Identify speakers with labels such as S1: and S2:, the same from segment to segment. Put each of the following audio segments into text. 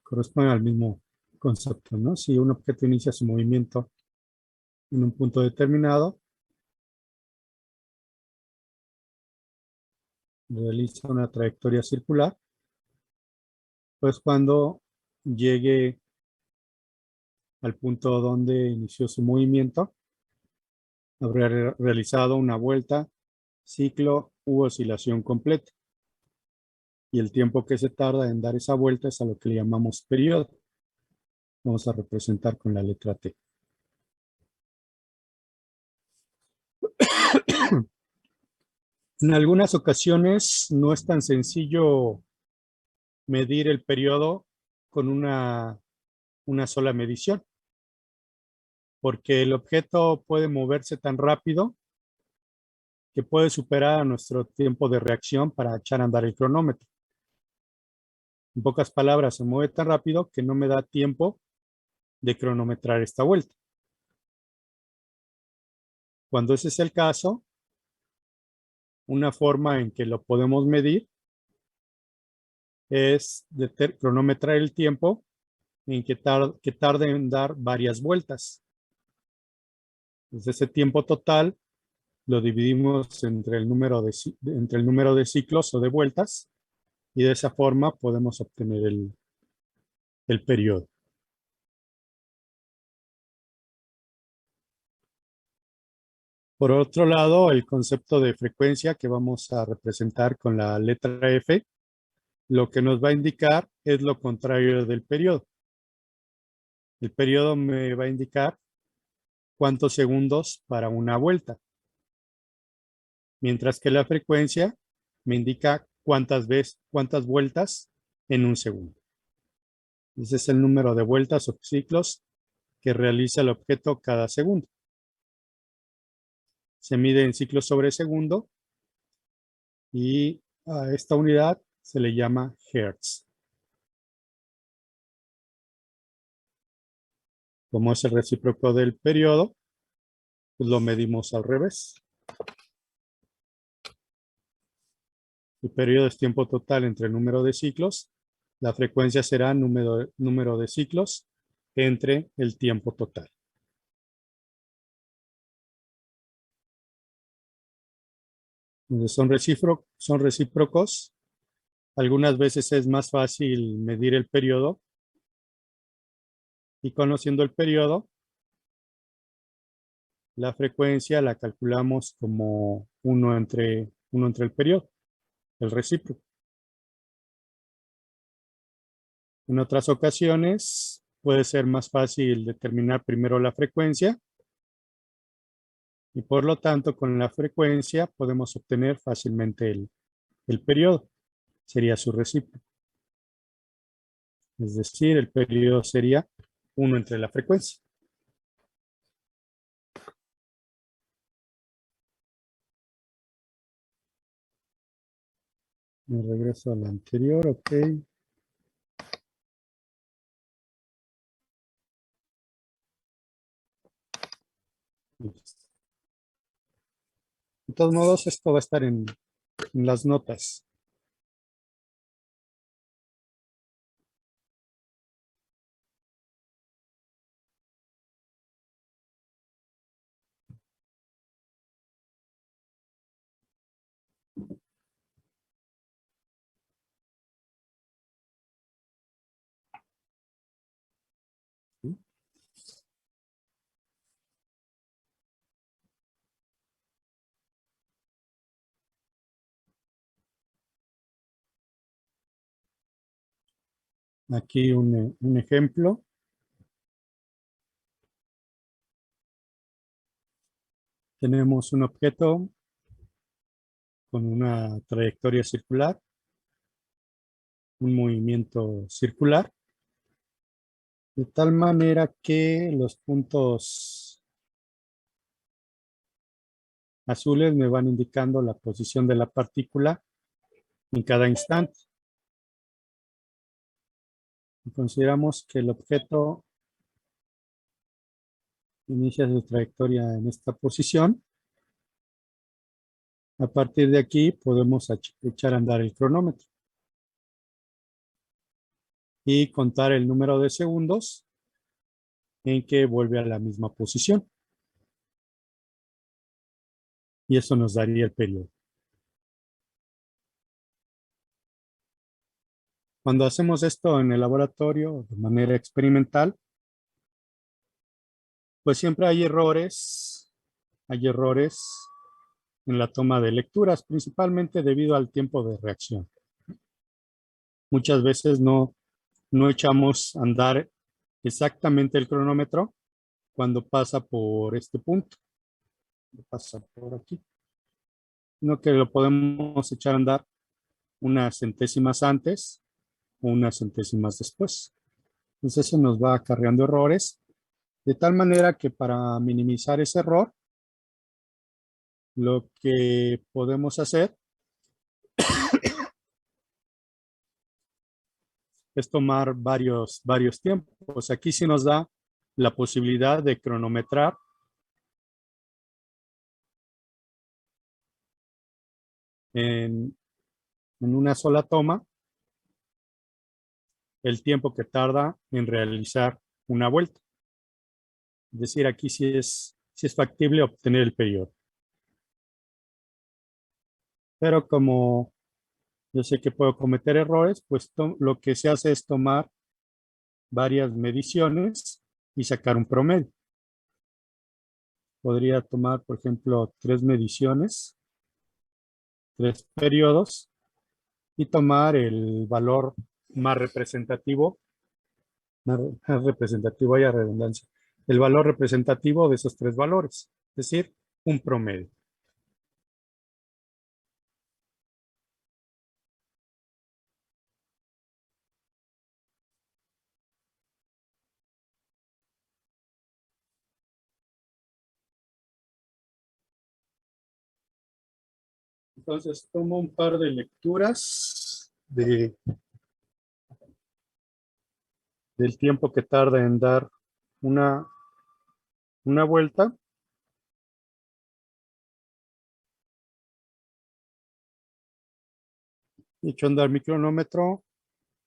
S1: corresponden al mismo concepto, ¿no? Si un objeto inicia su movimiento en un punto determinado, realiza una trayectoria circular, pues cuando llegue al punto donde inició su movimiento, habrá realizado una vuelta, ciclo u oscilación completa. Y el tiempo que se tarda en dar esa vuelta es a lo que le llamamos periodo. Vamos a representar con la letra T. En algunas ocasiones no es tan sencillo medir el periodo con una sola medición, porque el objeto puede moverse tan rápido que puede superar a nuestro tiempo de reacción para echar a andar el cronómetro. En pocas palabras, se mueve tan rápido que no me da tiempo de cronometrar esta vuelta. Cuando ese es el caso, una forma en que lo podemos medir es cronometrar el tiempo en que tarde en dar varias vueltas. Entonces, ese tiempo total lo dividimos entre el número de ciclos o de vueltas y de esa forma podemos obtener el periodo. Por otro lado, el concepto de frecuencia que vamos a representar con la letra F, lo que nos va a indicar es lo contrario del periodo. El periodo me va a indicar cuántos segundos para una vuelta, mientras que la frecuencia me indica cuántas vueltas en un segundo. Ese es el número de vueltas o ciclos que realiza el objeto cada segundo. Se mide en ciclos sobre segundo y a esta unidad se le llama hertz. Como es el recíproco del periodo, pues lo medimos al revés. El periodo es tiempo total entre el número de ciclos. La frecuencia será número de ciclos entre el tiempo total. Entonces son recíprocos. Algunas veces es más fácil medir el periodo. Y conociendo el periodo, la frecuencia la calculamos como uno entre el periodo, el recíproco. En otras ocasiones puede ser más fácil determinar primero la frecuencia y por lo tanto con la frecuencia podemos obtener fácilmente el periodo. Sería su recíproco. Es decir, el periodo sería 1 entre la frecuencia. Me regreso a la anterior, ok. De todos modos, esto va a estar en las notas. Aquí un ejemplo. Tenemos un objeto con una trayectoria circular, un movimiento circular, de tal manera que los puntos azules me van indicando la posición de la partícula en cada instante. Y consideramos que el objeto inicia su trayectoria en esta posición. A partir de aquí podemos echar a andar el cronómetro. y contar el número de segundos en que vuelve a la misma posición. Y eso nos daría el periodo. Cuando hacemos esto en el laboratorio de manera experimental, pues siempre hay errores en la toma de lecturas, principalmente debido al tiempo de reacción. Muchas veces no echamos a andar exactamente el cronómetro cuando pasa por este punto, pasa por aquí, sino que lo podemos echar a andar unas centésimas antes o unas centésimas después. Entonces eso nos va acarreando errores, de tal manera que para minimizar ese error, lo que podemos hacer es tomar varios tiempos. Aquí sí nos da la posibilidad de cronometrar en una sola toma el tiempo que tarda en realizar una vuelta. Es decir, aquí sí es factible obtener el periodo. Pero como yo sé que puedo cometer errores, pues lo que se hace es tomar varias mediciones y sacar un promedio. Podría tomar, por ejemplo, 3 mediciones, 3 periodos y tomar el valor más representativo, más representativo, haya redundancia, el valor representativo de esos 3 valores, es decir, un promedio. Entonces tomo un par de lecturas del tiempo que tarda en dar una, una vuelta. Echo a andar mi cronómetro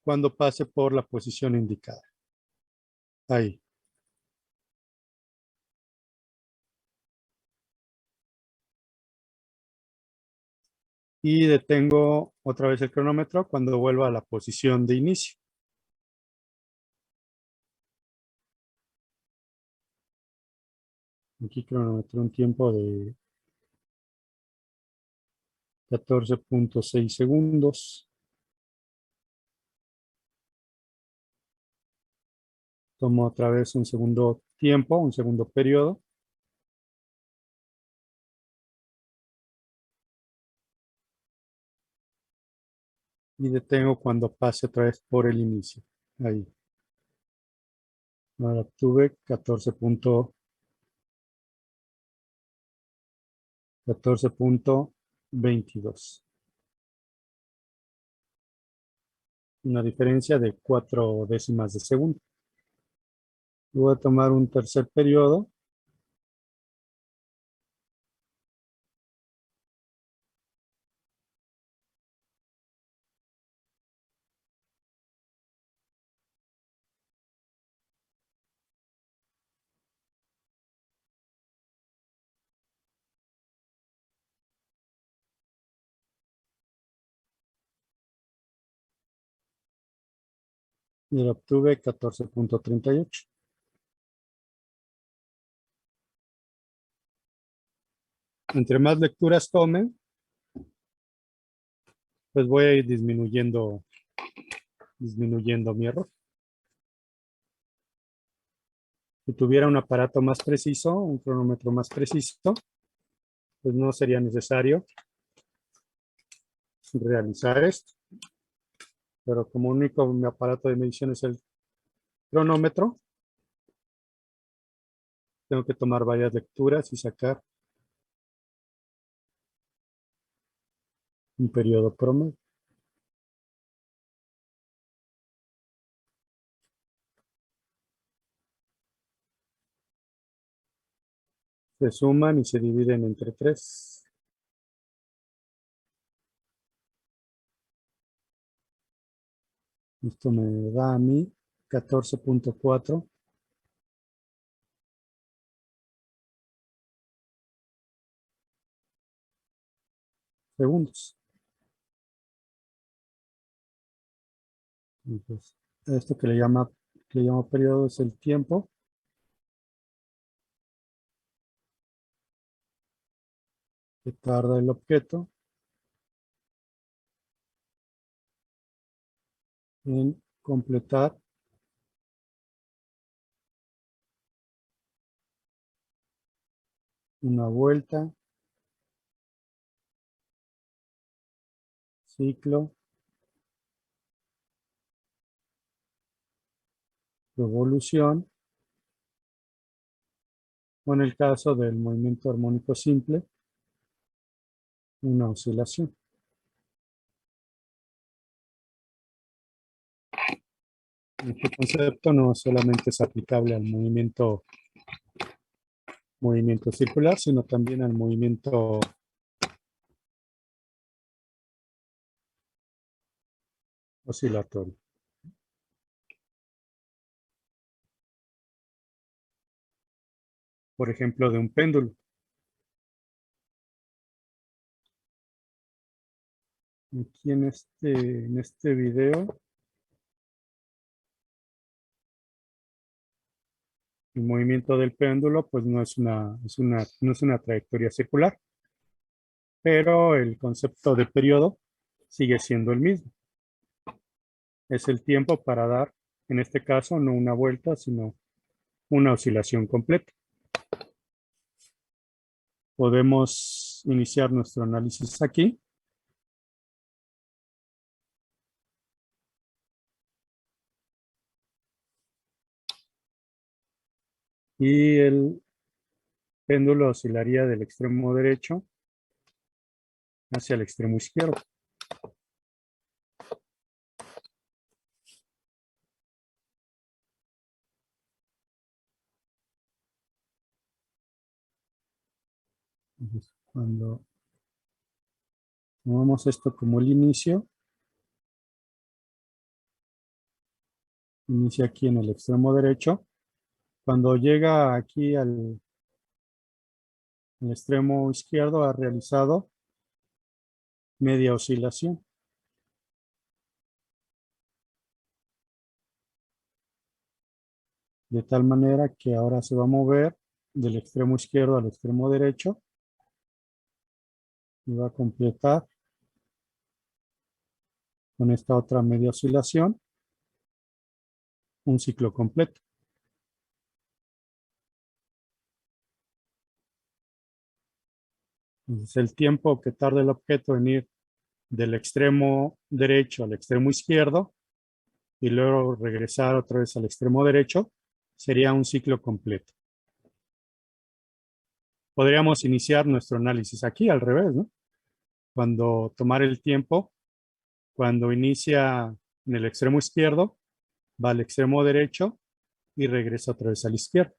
S1: cuando pase por la posición indicada. Ahí. Y detengo otra vez el cronómetro cuando vuelva a la posición de inicio. Aquí cronometro un tiempo de 14.6 segundos. Tomo otra vez un segundo tiempo, un segundo periodo. Y detengo cuando pase otra vez por el inicio. Ahí. Ahora obtuve 14.22. Una diferencia de 4 décimas de segundo. Voy a tomar un tercer periodo. Y obtuve 14.38. Entre más lecturas tome, pues voy a ir disminuyendo mi error. Si tuviera un aparato más preciso, un cronómetro más preciso, pues no sería necesario realizar esto. Pero como único mi aparato de medición es el cronómetro, tengo que tomar varias lecturas y sacar un periodo promedio. Se suman y se dividen entre 3. Esto me da a mí 14.4 segundos. Entonces, esto que le llamo periodo es el tiempo que tarda el objeto en completar una vuelta, ciclo, revolución, o en el caso del movimiento armónico simple, una oscilación. Este concepto no solamente es aplicable al movimiento circular, sino también al movimiento oscilatorio. Por ejemplo, de un péndulo. Aquí en este video, el movimiento del péndulo pues no es una trayectoria circular, pero el concepto de periodo sigue siendo el mismo. Es el tiempo para dar, en este caso, no una vuelta, sino una oscilación completa. Podemos iniciar nuestro análisis aquí. Y el péndulo oscilaría del extremo derecho hacia el extremo izquierdo. Entonces, cuando tomamos esto como el inicio, inicia aquí en el extremo derecho. Cuando llega aquí al extremo izquierdo, ha realizado media oscilación. De tal manera que ahora se va a mover del extremo izquierdo al extremo derecho y va a completar con esta otra media oscilación un ciclo completo. Entonces, el tiempo que tarda el objeto en ir del extremo derecho al extremo izquierdo y luego regresar otra vez al extremo derecho sería un ciclo completo. Podríamos iniciar nuestro análisis aquí al revés, ¿no? Cuando tomar el tiempo, cuando inicia en el extremo izquierdo, va al extremo derecho y regresa otra vez a la izquierda.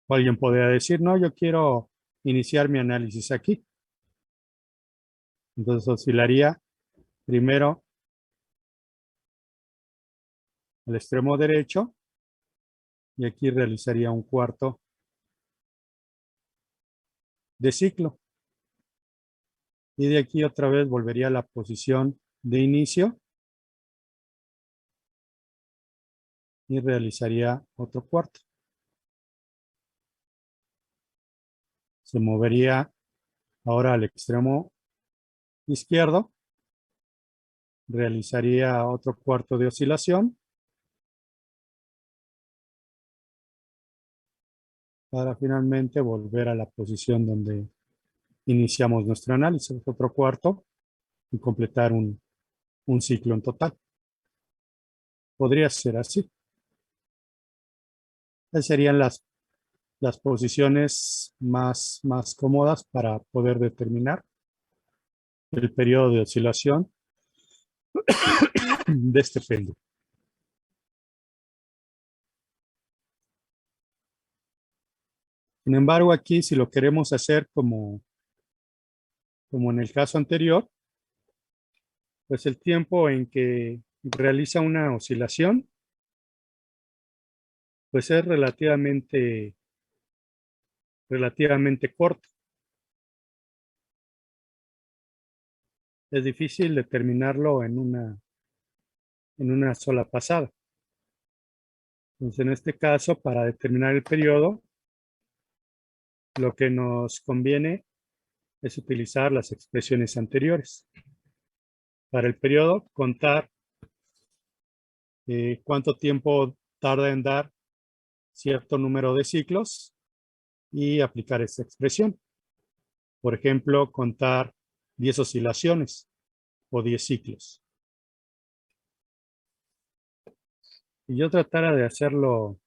S1: O alguien podría decir, no, yo quiero iniciar mi análisis aquí. Entonces oscilaría primero al extremo derecho y aquí realizaría un cuarto de ciclo. Y de aquí otra vez volvería a la posición de inicio y realizaría otro cuarto. Se movería ahora al extremo izquierdo, realizaría otro cuarto de oscilación para finalmente volver a la posición donde iniciamos nuestro análisis, otro cuarto, y completar un ciclo en total. Podría ser así. Esas serían las posiciones más cómodas para poder determinar el periodo de oscilación de este péndulo. Sin embargo, aquí si lo queremos hacer como en el caso anterior, pues el tiempo en que realiza una oscilación, pues es relativamente corto. Es difícil determinarlo en una sola pasada. Entonces, en este caso, para determinar el periodo, lo que nos conviene es utilizar las expresiones anteriores. Para el periodo, contar cuánto tiempo tarda en dar cierto número de ciclos y aplicar esta expresión. Por ejemplo, contar 10 oscilaciones o 10 ciclos. Si yo tratara de hacerlo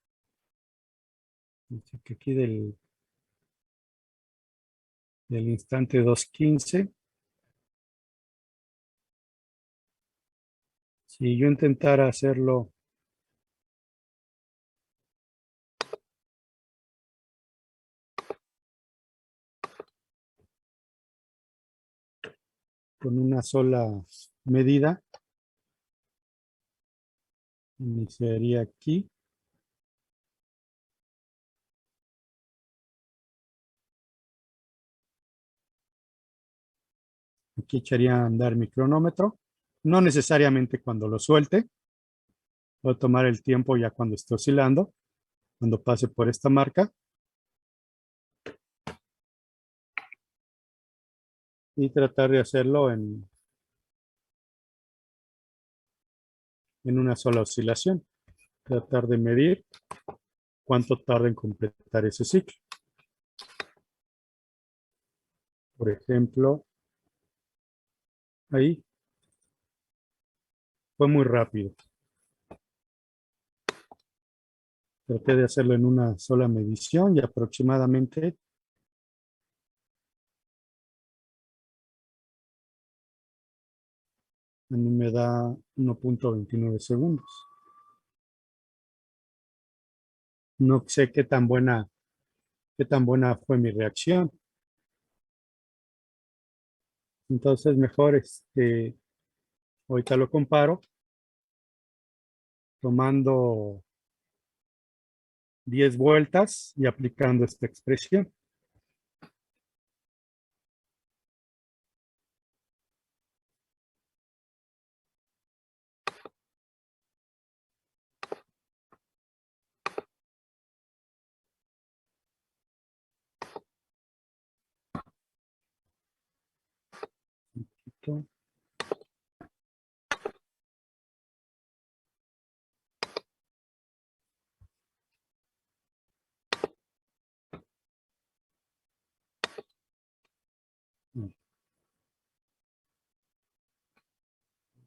S1: aquí del instante 2:15, si yo intentara hacerlo con una sola medida, iniciaría aquí. Aquí echaría a andar mi cronómetro. No necesariamente cuando lo suelte. Voy a tomar el tiempo ya cuando esté oscilando, cuando pase por esta marca. Y tratar de hacerlo en una sola oscilación. Tratar de medir cuánto tarda en completar ese ciclo. Por ejemplo, ahí fue muy rápido. Traté de hacerlo en una sola medición y aproximadamente a mí me da 1.29 segundos. No sé qué tan buena fue mi reacción. Entonces, mejor ahorita lo comparo tomando 10 vueltas y aplicando esta expresión.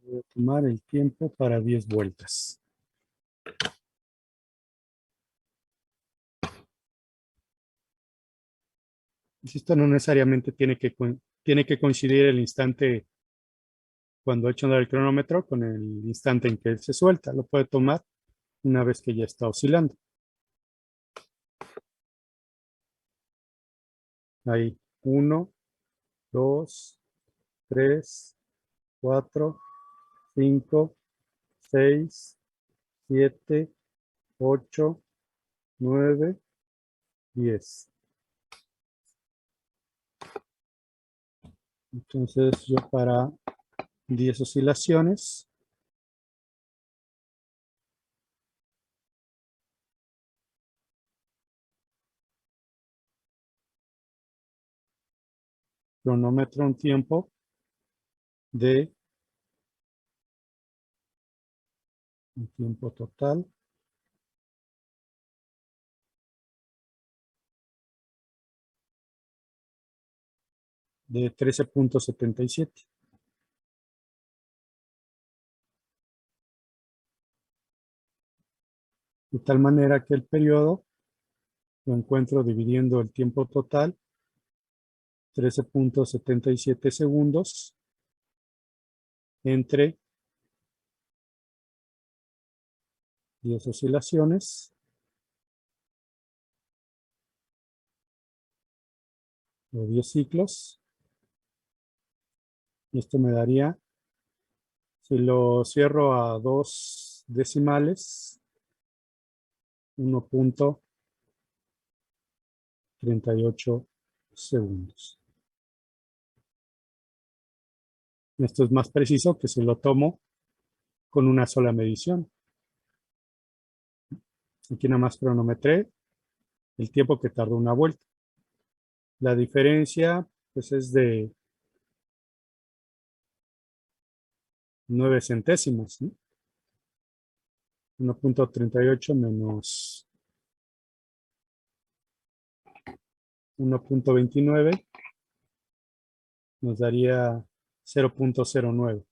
S1: Voy a tomar el tiempo para 10 vueltas. Esto no necesariamente tiene que coincidir el instante cuando echo a andar el cronómetro con el instante en que se suelta. Lo puede tomar una vez que ya está oscilando. Ahí, 1, 2, 3, 4, 5, 6, 7, 8, 9, 10. Entonces yo para 10 oscilaciones cronómetro un tiempo de un tiempo total de 13.77. De tal manera que el periodo lo encuentro dividiendo el tiempo total, 13.77 segundos, entre 10 oscilaciones o 10 ciclos. Y esto me daría Si lo cierro a 2 decimales, 1.38 segundos. Esto es más preciso que si lo tomo con una sola medición. Aquí nada más cronometré el tiempo que tardó una vuelta. La diferencia pues es de 9 centésimas, ¿no? 1.38 menos 1.29 nos daría 0.09,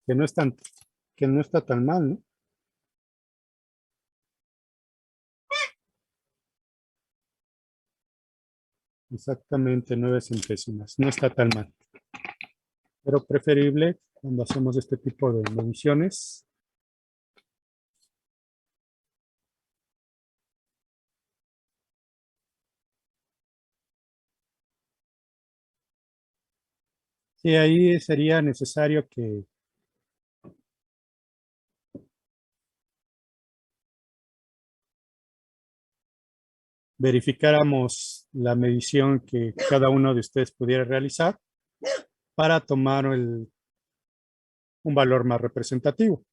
S1: que no es tan, que no está tan mal, ¿no? Exactamente 9 centésimas, no está tan mal, pero preferible cuando hacemos este tipo de mediciones. Sí, ahí sería necesario que verificáramos la medición que cada uno de ustedes pudiera realizar para tomar un valor más representativo.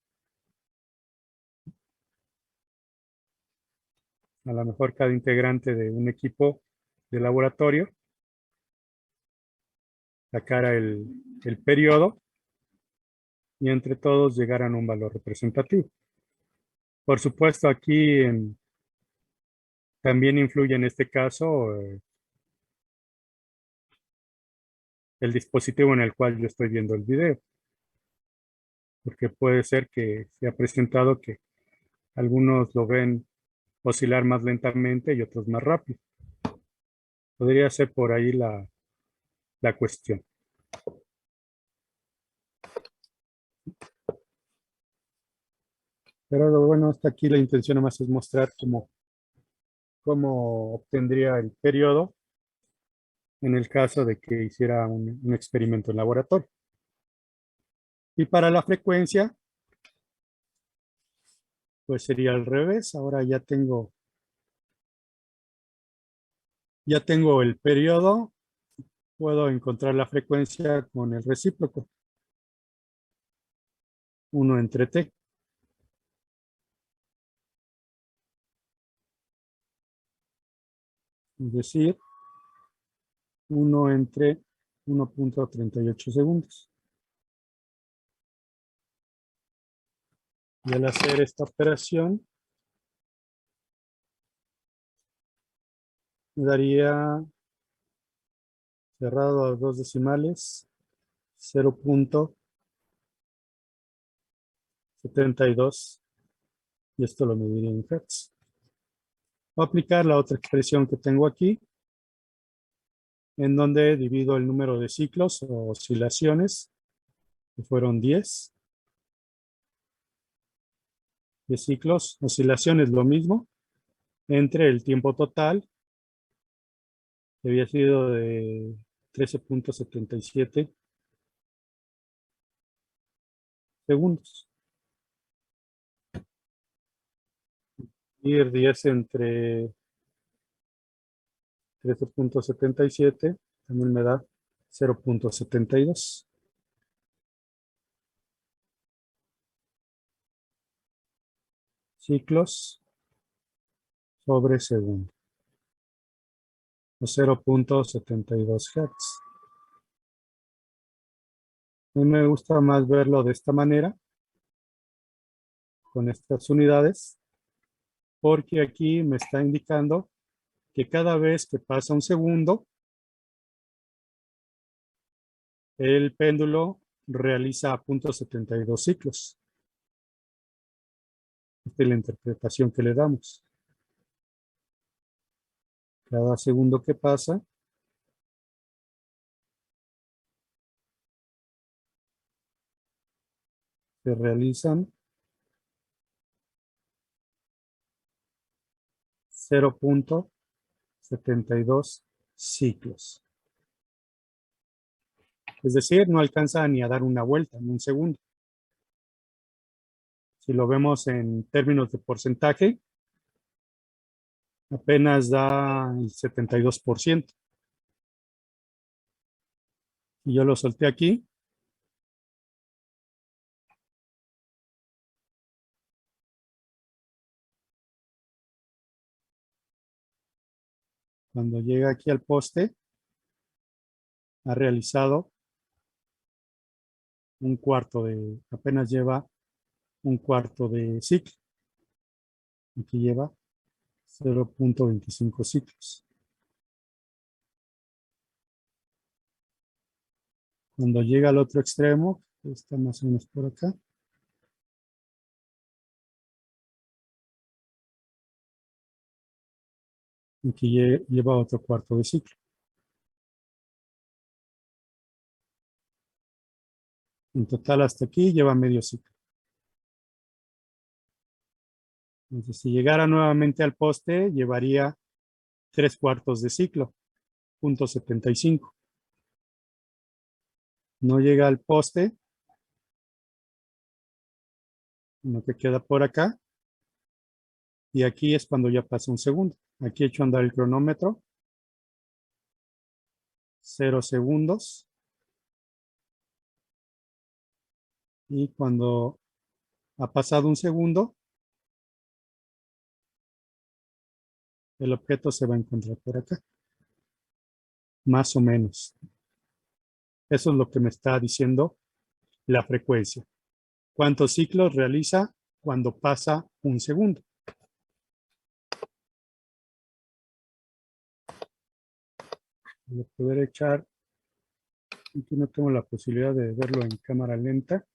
S1: A lo mejor cada integrante de un equipo de laboratorio sacara el periodo y entre todos llegaran a un valor representativo. Por supuesto, aquí también influye en este caso el dispositivo en el cual yo estoy viendo el video, porque puede ser que se ha presentado que algunos lo ven oscilar más lentamente y otros más rápido. Podría ser por ahí la cuestión. Pero bueno, hasta aquí la intención nomás es mostrar cómo obtendría el periodo en el caso de que hiciera un experimento en laboratorio. Y para la frecuencia, pues sería al revés. Ahora ya tengo el periodo, puedo encontrar la frecuencia con el recíproco, 1 entre t. Es decir, 1 entre 1.38 segundos. Y al hacer esta operación, me daría cerrado a 2 decimales, 0.72, y esto lo mediría en hertz. Voy a aplicar la otra expresión que tengo aquí, en donde divido el número de ciclos o oscilaciones, que fueron 10. De ciclos, oscilaciones lo mismo, entre el tiempo total, que había sido de 13.77 segundos. Y 10 entre 13.77 también me da 0.72. Ciclos sobre segundo, o 0.72 Hz. A mí me gusta más verlo de esta manera, con estas unidades, porque aquí me está indicando que cada vez que pasa un segundo, el péndulo realiza 0.72 ciclos. Esta es la interpretación que le damos. Cada segundo que pasa, se realizan 0.72 ciclos. Es decir, no alcanza ni a dar una vuelta en un segundo. Si lo vemos en términos de porcentaje, apenas da el 72%. Y yo lo solté aquí. Cuando llega aquí al poste, ha realizado apenas lleva un cuarto de ciclo. Aquí lleva 0.25 ciclos. Cuando llega al otro extremo, está más o menos por acá. Aquí lleva otro cuarto de ciclo. En total hasta aquí lleva medio ciclo. Entonces, si llegara nuevamente al poste, llevaría 3/4 de ciclo, 0.75. No llega al poste, lo que queda por acá. Y aquí es cuando ya pasa un segundo. Aquí he hecho andar el cronómetro. 0 segundos. Y cuando ha pasado un segundo, el objeto se va a encontrar por acá. Más o menos. Eso es lo que me está diciendo la frecuencia. ¿Cuántos ciclos realiza cuando pasa un segundo? Voy a poder echar. Aquí no tengo la posibilidad de verlo en cámara lenta.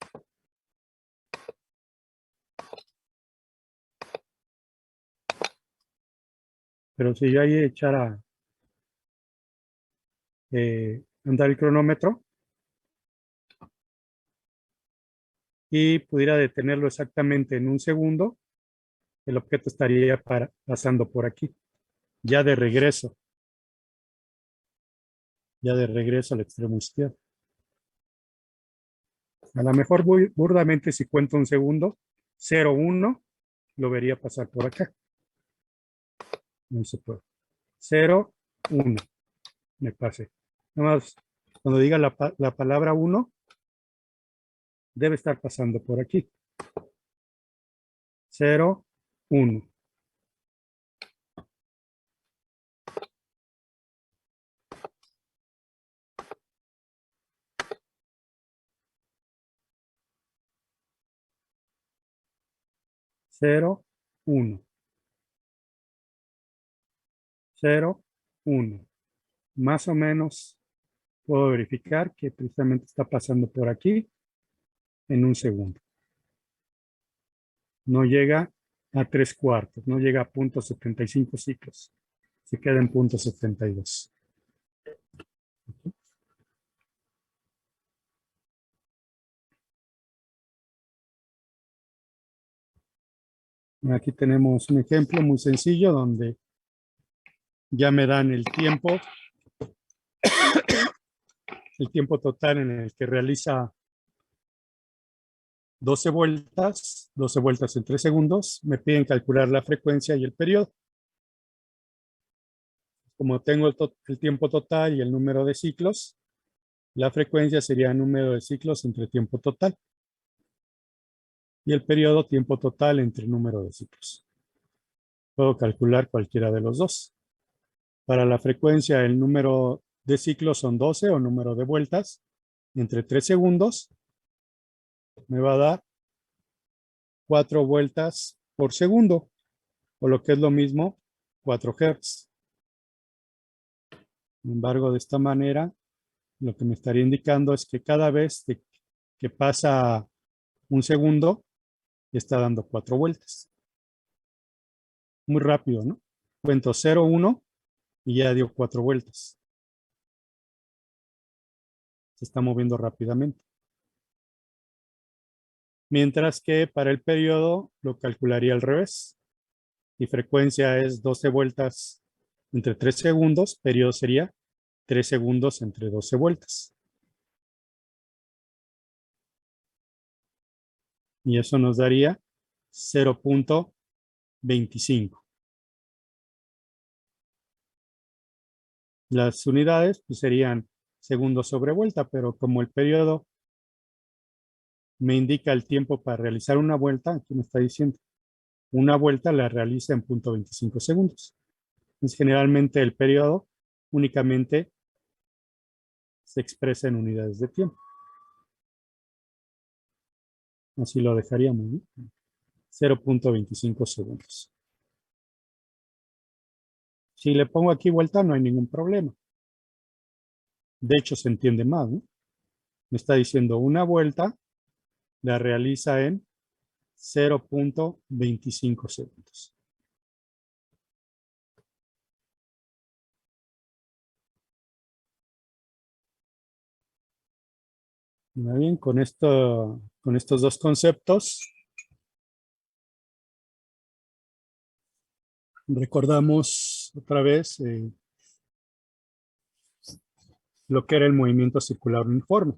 S1: Pero si yo ahí echara andar el cronómetro y pudiera detenerlo exactamente en un segundo, el objeto estaría pasando por aquí, ya de regreso al extremo izquierdo. A lo mejor burdamente, si cuento un segundo, 0,1, lo vería pasar por acá. No se puede. 0,1, me pase. Nada más, cuando diga la palabra 1, debe estar pasando por aquí. 0,1. 0,1. 0,1. Más o menos puedo verificar que precisamente está pasando por aquí en un segundo. No llega a 3/4, no llega a 0.75 ciclos. Se queda en 0.72. Aquí tenemos un ejemplo muy sencillo donde ya me dan el tiempo total en el que realiza 12 vueltas en 3 segundos. Me piden calcular la frecuencia y el periodo. Como tengo el tiempo total y el número de ciclos, la frecuencia sería el número de ciclos entre tiempo total. Y el periodo, tiempo total entre número de ciclos. Puedo calcular cualquiera de los dos. Para la frecuencia, el número de ciclos son 12 o número de vueltas entre 3 segundos. Me va a dar 4 vueltas por segundo, o lo que es lo mismo, 4 Hz. Sin embargo, de esta manera, lo que me estaría indicando es que cada vez que pasa un segundo, está dando 4 vueltas. Muy rápido, ¿no? Cuento 0, 1 y ya dio 4 vueltas. Se está moviendo rápidamente. Mientras que para el periodo lo calcularía al revés. Mi frecuencia es 12 vueltas entre 3 segundos. Periodo sería 3 segundos entre 12 vueltas. Y eso nos daría 0.25. Las unidades pues, serían segundos sobre vuelta, pero como el periodo me indica el tiempo para realizar una vuelta, aquí me está diciendo, una vuelta la realiza en 0.25 segundos. Entonces, generalmente el periodo únicamente se expresa en unidades de tiempo. Así lo dejaríamos, ¿no? 0.25 segundos. Si le pongo aquí vuelta, no hay ningún problema. De hecho, se entiende más, ¿no? Me está diciendo una vuelta la realiza en 0.25 segundos. Muy bien, con estos dos conceptos, recordamos otra vez lo que era el movimiento circular uniforme.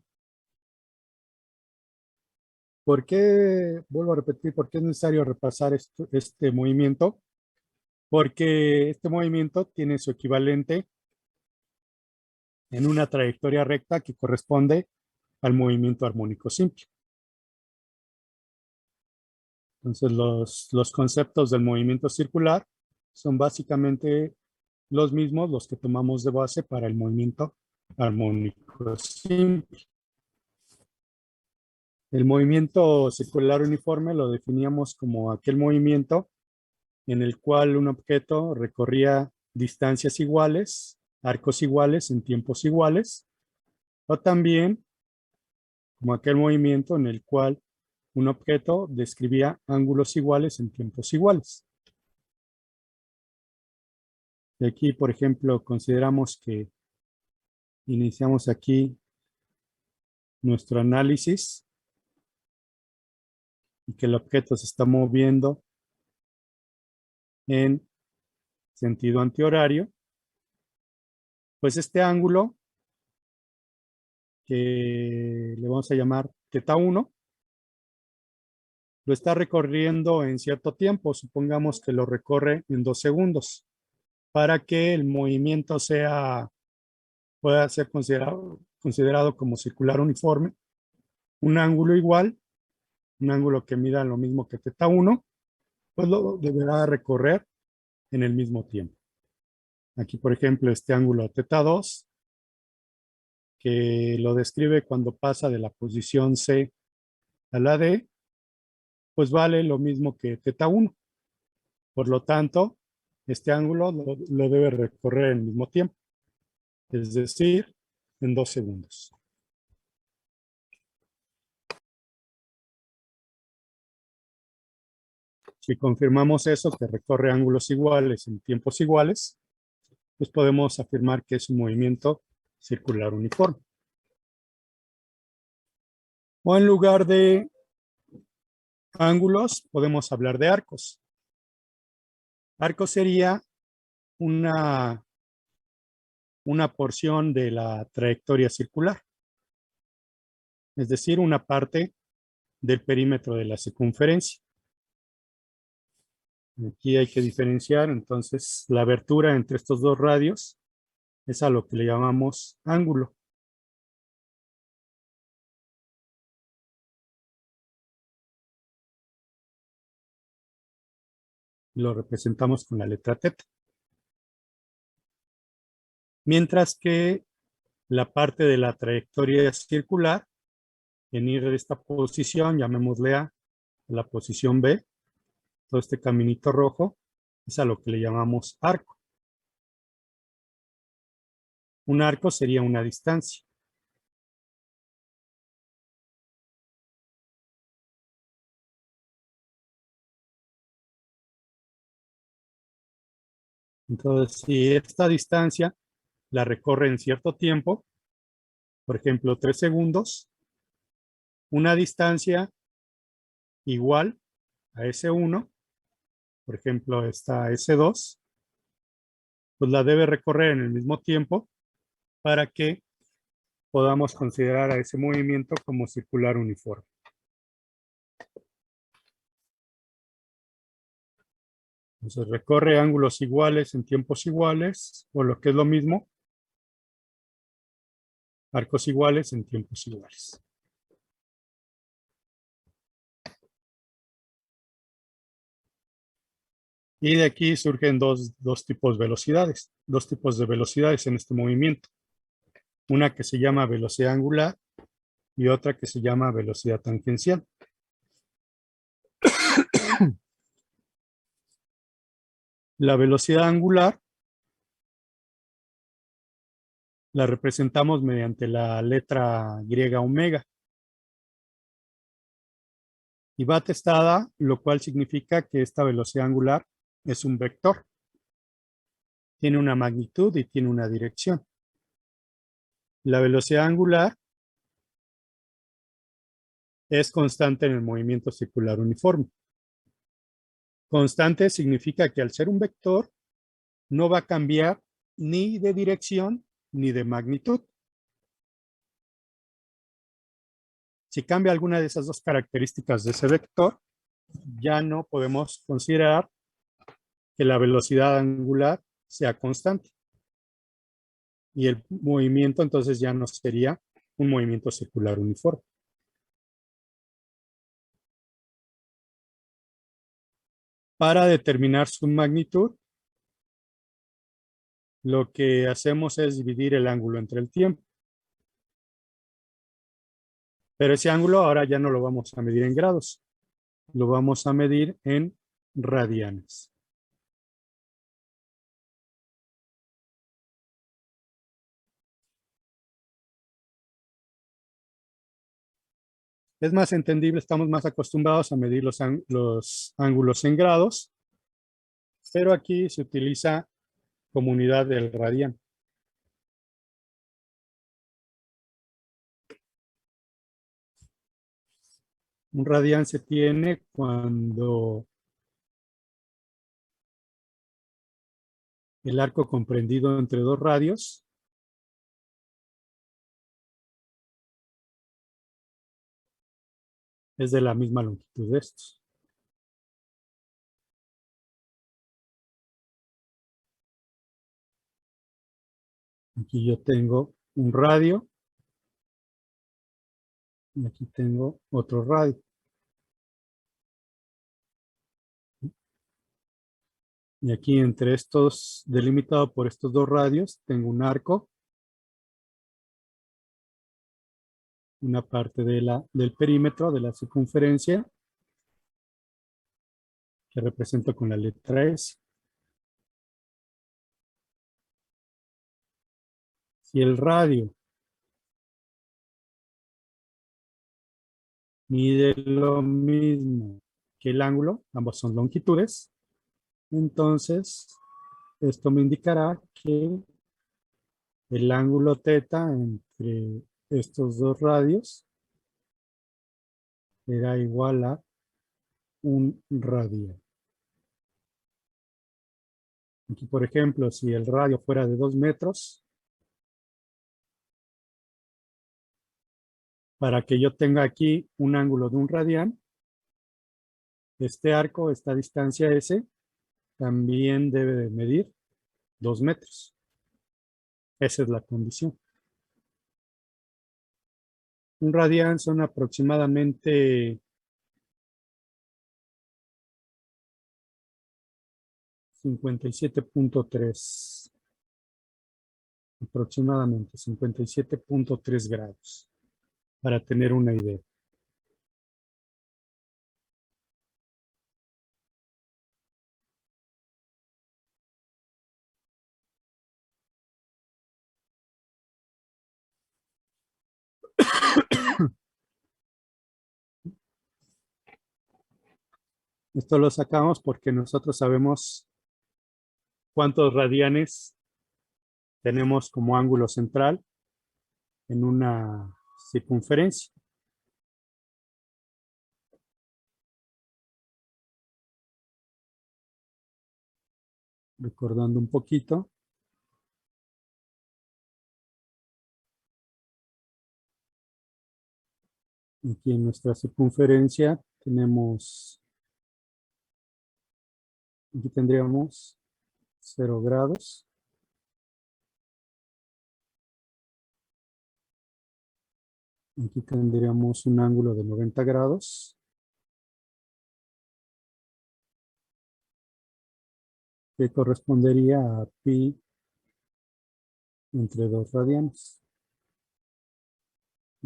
S1: ¿Por qué, vuelvo a repetir, por qué es necesario repasar este movimiento? Porque este movimiento tiene su equivalente en una trayectoria recta que corresponde al movimiento armónico simple. Entonces, los conceptos del movimiento circular son básicamente los mismos, los que tomamos de base para el movimiento armónico simple. El movimiento circular uniforme lo definíamos como aquel movimiento en el cual un objeto recorría distancias iguales, arcos iguales en tiempos iguales, o también como aquel movimiento en el cual un objeto describía ángulos iguales en tiempos iguales. Y aquí, por ejemplo, consideramos que iniciamos aquí nuestro análisis y que el objeto se está moviendo en sentido antihorario, pues este ángulo que le vamos a llamar θ1 lo está recorriendo en cierto tiempo, supongamos que lo recorre en 2 segundos, para que el movimiento pueda ser considerado como circular uniforme, un ángulo igual, un ángulo que mida lo mismo que θ1, pues lo deberá recorrer en el mismo tiempo. Aquí, por ejemplo, este ángulo θ2, que lo describe cuando pasa de la posición C a la D, pues vale lo mismo que θ1. Por lo tanto, este ángulo lo debe recorrer en el mismo tiempo, es decir, en 2 segundos. Si confirmamos eso, que recorre ángulos iguales en tiempos iguales, pues podemos afirmar que es un movimiento circular uniforme. O en lugar de ángulos, podemos hablar de arcos. Arco sería una porción de la trayectoria circular, es decir, una parte del perímetro de la circunferencia. Aquí hay que diferenciar, entonces, la abertura entre estos dos radios es a lo que le llamamos ángulo. Lo representamos con la letra θ. Mientras que la parte de la trayectoria circular, en ir de esta posición, llamémosle A, la posición B, todo este caminito rojo, es a lo que le llamamos arco. Un arco sería una distancia. Entonces, si esta distancia la recorre en cierto tiempo, por ejemplo, 3 segundos, una distancia igual a S1, por ejemplo, esta S2, pues la debe recorrer en el mismo tiempo para que podamos considerar a ese movimiento como circular uniforme. Entonces recorre ángulos iguales en tiempos iguales, o lo que es lo mismo, arcos iguales en tiempos iguales. Y de aquí surgen dos tipos de velocidades en este movimiento. Una que se llama velocidad angular y otra que se llama velocidad tangencial. La velocidad angular la representamos mediante la letra griega omega. Y va atestada, lo cual significa que esta velocidad angular es un vector. Tiene una magnitud y tiene una dirección. La velocidad angular es constante en el movimiento circular uniforme. Constante significa que al ser un vector no va a cambiar ni de dirección ni de magnitud. Si cambia alguna de esas dos características de ese vector, ya no podemos considerar que la velocidad angular sea constante. Y el movimiento entonces ya no sería un movimiento circular uniforme. Para determinar su magnitud, lo que hacemos es dividir el ángulo entre el tiempo. Pero ese ángulo ahora ya no lo vamos a medir en grados, lo vamos a medir en radianes. Es más entendible, estamos más acostumbrados a medir los ángulos en grados, pero aquí se utiliza como unidad del radián. Un radián se tiene cuando el arco comprendido entre dos radios es de la misma longitud de estos. Aquí yo tengo un radio y aquí tengo otro radio. Y aquí entre estos, delimitado por estos dos radios, tengo un arco, una parte del perímetro, de la circunferencia, que represento con la letra S. Si el radio mide lo mismo que el ángulo, ambos son longitudes, entonces esto me indicará que el ángulo θ entre estos dos radios será igual a un radian. Aquí, por ejemplo, si el radio fuera de 2 metros, para que yo tenga aquí un ángulo de un radian, este arco, esta distancia S, también debe de medir 2 metros. Esa es la condición. Un radian son aproximadamente 57.3. Aproximadamente 57.3 grados, para tener una idea. Esto lo sacamos porque nosotros sabemos cuántos radianes tenemos como ángulo central en una circunferencia. Recordando un poquito. Aquí en nuestra circunferencia tenemos Aquí tendríamos 0 grados. Aquí tendríamos un ángulo de 90 grados. Que correspondería a pi entre 2 radianes.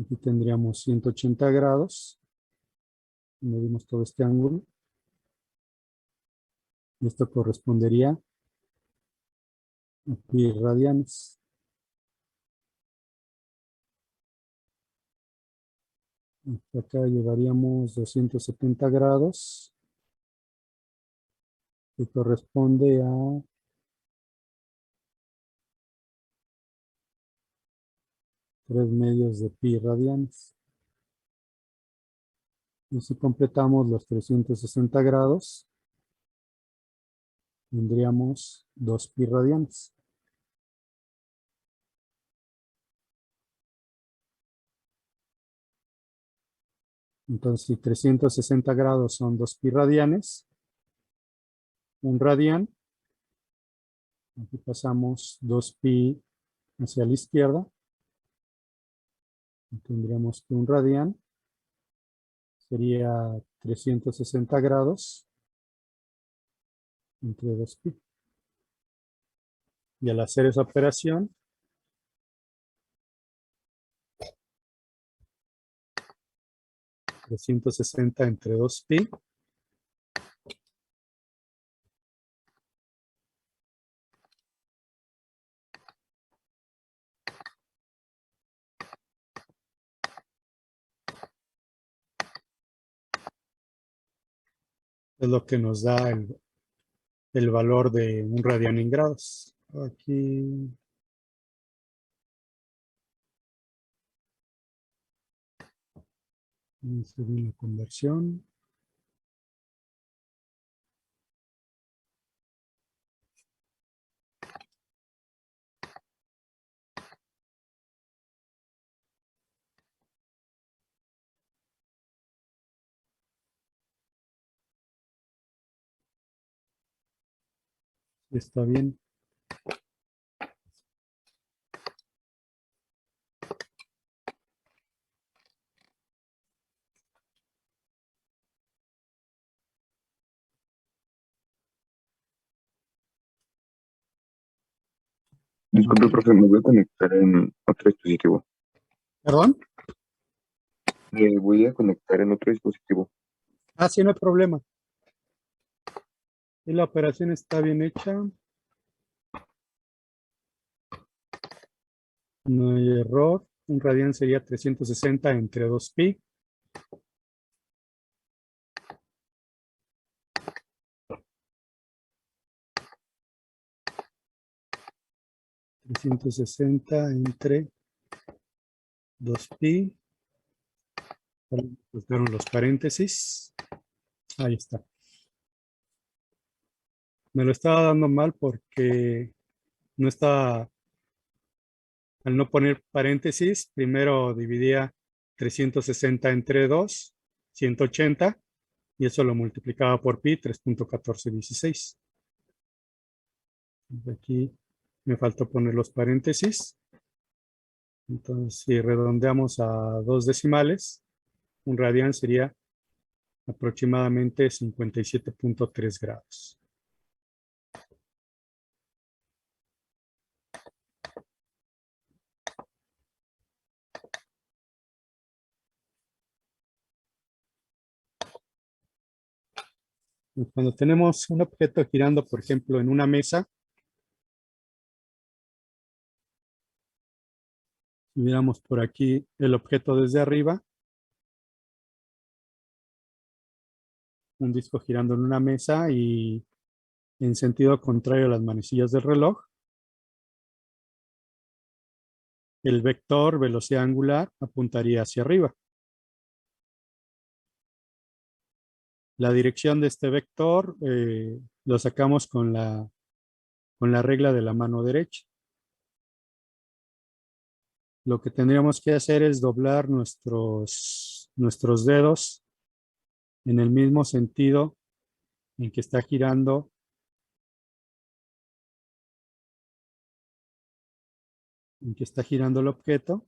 S1: Aquí tendríamos 180 grados. Medimos todo este ángulo. Y esto correspondería a pi radianes. Hasta acá llevaríamos 270 grados. Que corresponde a 3/2 de pi radianes. Y si completamos los 360 grados, tendríamos 2 pi radianes. Entonces, si 360 grados son 2 pi radianes, un radián, aquí pasamos 2 pi hacia la izquierda, y tendríamos que un radián sería 360 grados entre 2 pi. Y al hacer esa operación, $360 entre 2 pi es lo que nos da el valor de un radián en grados. Aquí vamos a hacer una conversión. Está bien.
S2: Disculpe, profe, me voy a conectar en otro dispositivo.
S1: ¿Perdón?
S2: Me voy a conectar en otro dispositivo.
S1: Ah, sí, no hay problema. Y la operación está bien hecha. No hay error. Un radián sería 360 entre 2 pi. $360 entre 2 pi. Buscaron los paréntesis. Ahí está. Me lo estaba dando mal porque no estaba, al no poner paréntesis, primero dividía 360 entre 2, 180, y eso lo multiplicaba por pi, 3.1416. Aquí me faltó poner los paréntesis. Entonces, si redondeamos a 2 decimales, un radián sería aproximadamente 57.3 grados. Y cuando tenemos un objeto girando, por ejemplo, en una mesa, si miramos por aquí el objeto desde arriba, un disco girando en una mesa y en sentido contrario a las manecillas del reloj, el vector velocidad angular apuntaría hacia arriba. La dirección de este vector lo sacamos con la regla de la mano derecha. Lo que tendríamos que hacer es doblar nuestros dedos en el mismo sentido en que está girando en que está girando el objeto.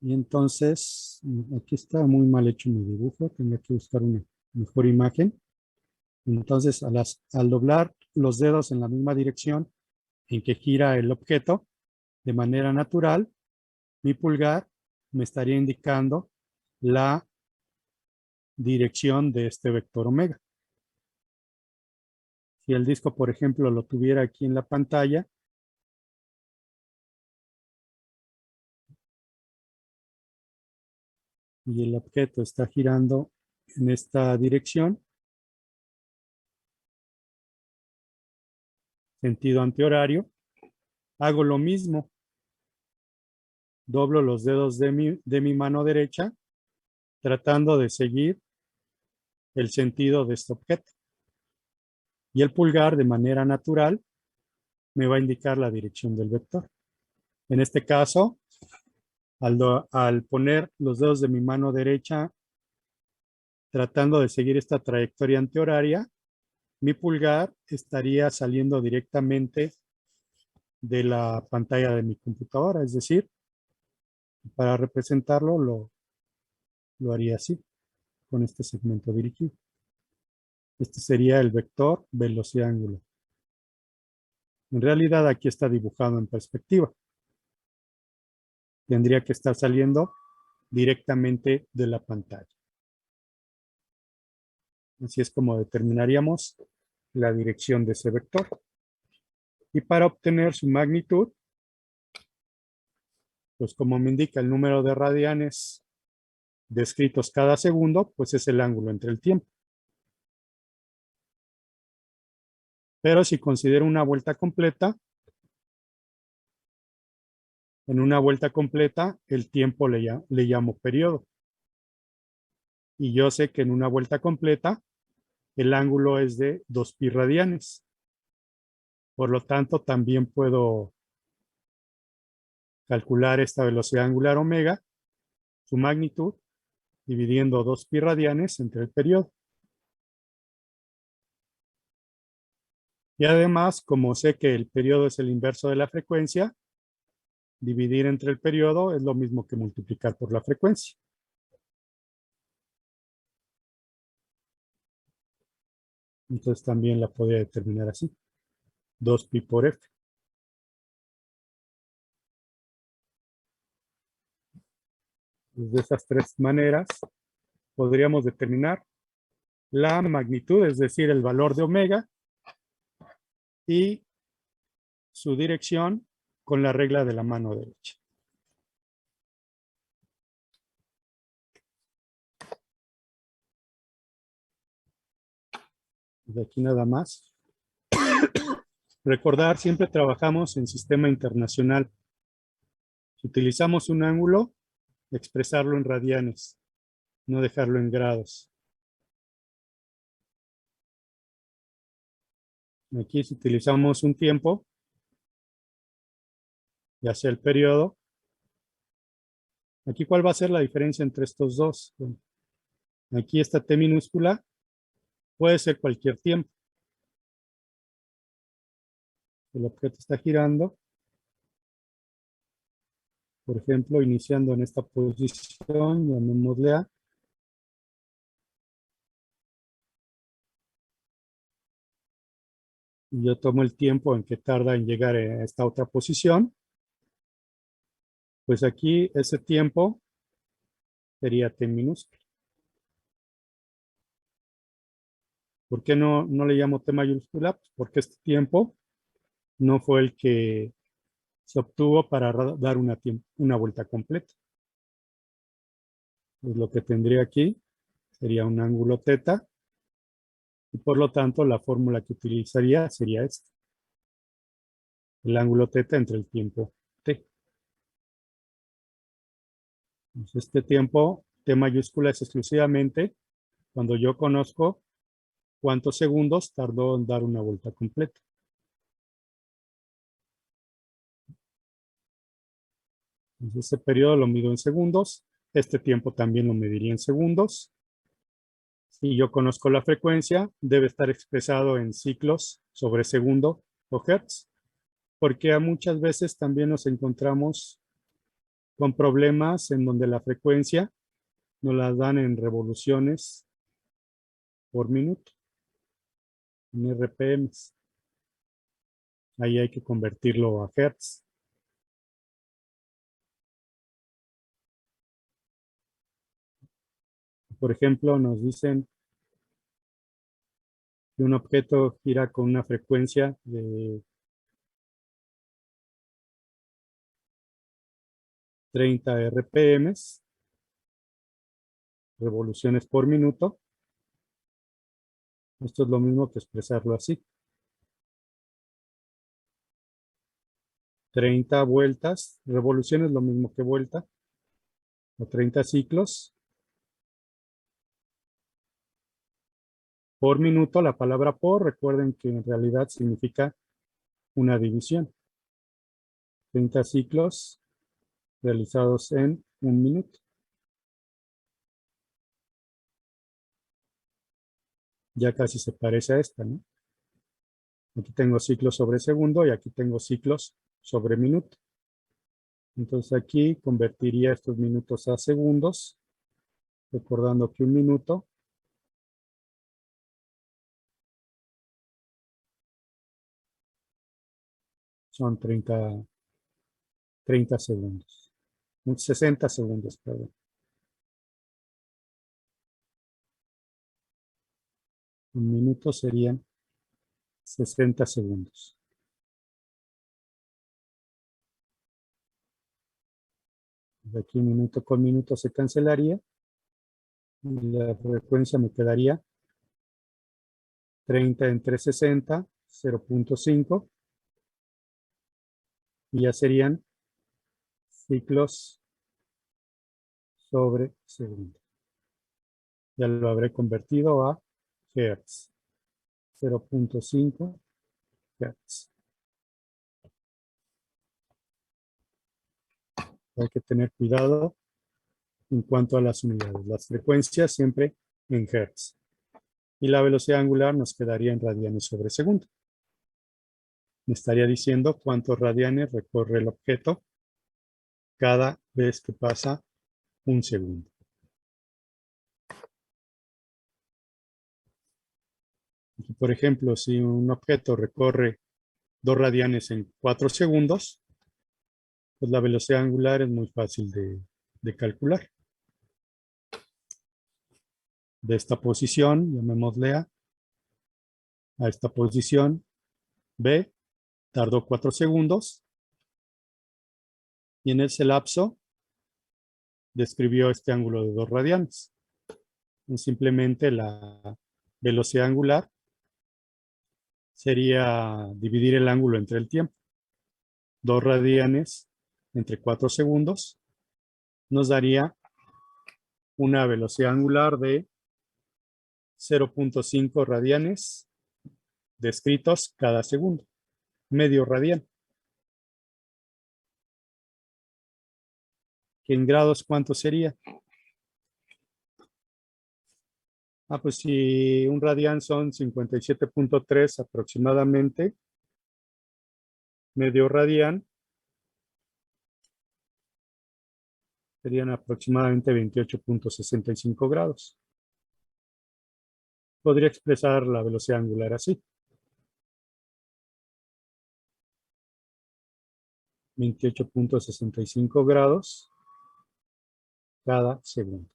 S1: Y entonces, aquí está muy mal hecho mi dibujo, tendría que buscar una mejor imagen. Entonces, al doblar los dedos en la misma dirección en que gira el objeto, de manera natural, mi pulgar me estaría indicando la dirección de este vector omega. Si el disco, por ejemplo, lo tuviera aquí en la pantalla, y el objeto está girando en esta dirección, sentido antihorario, hago lo mismo. Doblo los dedos de mi mano derecha, tratando de seguir el sentido de este objeto. Y el pulgar, de manera natural, me va a indicar la dirección del vector. En este caso, al poner los dedos de mi mano derecha, tratando de seguir esta trayectoria antihoraria, mi pulgar estaría saliendo directamente de la pantalla de mi computadora. Es decir, para representarlo lo haría así, con este segmento dirigido. Este sería el vector velocidad-ángulo. En realidad aquí está dibujado en perspectiva. Tendría que estar saliendo directamente de la pantalla. Así es como determinaríamos la dirección de ese vector. Y para obtener su magnitud, pues como me indica el número de radianes descritos cada segundo, pues es el ángulo entre el tiempo. Pero si considero una vuelta completa, en una vuelta completa, el tiempo le llamo periodo. Y yo sé que en una vuelta completa, el ángulo es de 2pi radianes. Por lo tanto, también puedo calcular esta velocidad angular omega, su magnitud, dividiendo 2pi radianes entre el periodo. Y además, como sé que el periodo es el inverso de la frecuencia, dividir entre el periodo es lo mismo que multiplicar por la frecuencia. Entonces también la podría determinar así. 2pi por f. De esas tres maneras podríamos determinar la magnitud, es decir, el valor de omega, y su dirección con la regla de la mano derecha. De aquí nada más. Recordar, siempre trabajamos en sistema internacional. Si utilizamos un ángulo, expresarlo en radianes, no dejarlo en grados. Aquí si utilizamos un tiempo, ya sea el periodo, aquí ¿cuál va a ser la diferencia entre estos dos? Bueno, aquí esta T minúscula puede ser cualquier tiempo. El objeto está girando, por ejemplo, iniciando en esta posición, llamémosle A. Y yo tomo el tiempo en que tarda en llegar a esta otra posición. Pues aquí ese tiempo sería T minúscula. ¿Por qué no le llamo T mayúscula? Pues porque este tiempo no fue el que se obtuvo para dar una vuelta completa. Pues lo que tendría aquí sería un ángulo θ, y por lo tanto la fórmula que utilizaría sería esta. El ángulo θ entre el tiempo t. Entonces, este tiempo T mayúscula es exclusivamente cuando yo conozco cuántos segundos tardó en dar una vuelta completa. Entonces, ese periodo lo mido en segundos. Este tiempo también lo mediría en segundos. Si yo conozco la frecuencia, debe estar expresado en ciclos sobre segundo o hertz, porque a muchas veces también nos encontramos con problemas en donde la frecuencia nos la dan en revoluciones por minuto, en RPM. Ahí hay que convertirlo a hertz. Por ejemplo, nos dicen que un objeto gira con una frecuencia de 30 RPM, revoluciones por minuto. Esto es lo mismo que expresarlo así. 30 vueltas, revoluciones lo mismo que vuelta, o 30 ciclos por minuto. La palabra por, recuerden que en realidad significa una división. 30 ciclos realizados en un minuto. Ya casi se parece a esta, ¿no? Aquí tengo ciclos sobre segundo y aquí tengo ciclos sobre minuto. Entonces aquí convertiría estos minutos a segundos, recordando que un minuto son 30 segundos. 60 segundos, perdón. Un minuto serían 60 segundos. De aquí minuto con minuto se cancelaría. Y la frecuencia me quedaría 30 entre 60, 0.5. Y ya serían ciclos sobre segundo. Ya lo habré convertido a hertz. 0.5 hertz. Hay que tener cuidado en cuanto a las unidades. Las frecuencias siempre en hertz. Y la velocidad angular nos quedaría en radianes sobre segundo. Me estaría diciendo cuántos radianes recorre el objeto cada vez que pasa un segundo. Por ejemplo, si un objeto recorre 2 radianes en 4 segundos, pues la velocidad angular es muy fácil de calcular. De esta posición, llamémosle a esta posición B, tardó 4 segundos y en ese lapso describió este ángulo de 2 radianes. Y simplemente la velocidad angular sería dividir el ángulo entre el tiempo. 2 radianes entre 4 segundos nos daría una velocidad angular de 0.5 radianes descritos cada segundo, medio radian. ¿Que en grados cuánto sería? Pues si un radian son 57.3 aproximadamente, medio radian serían aproximadamente 28.65 grados. Podría expresar la velocidad angular así. 28.65 grados cada segundo.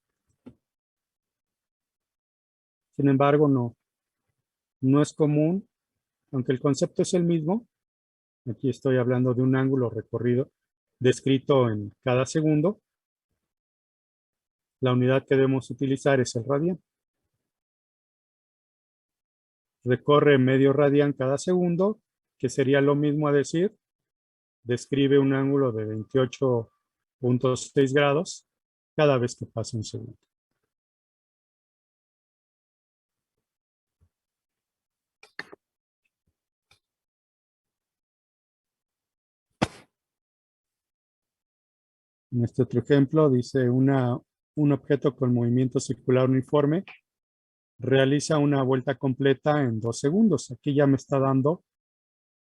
S1: Sin embargo, no es común, aunque el concepto es el mismo. Aquí estoy hablando de un ángulo recorrido descrito en cada segundo. La unidad que debemos utilizar es el radian. Recorre medio radian cada segundo, que sería lo mismo a decir, describe un ángulo de 28.6 grados cada vez que pasa un segundo. En este otro ejemplo dice un objeto con movimiento circular uniforme realiza una vuelta completa en 2 segundos. Aquí ya me está dando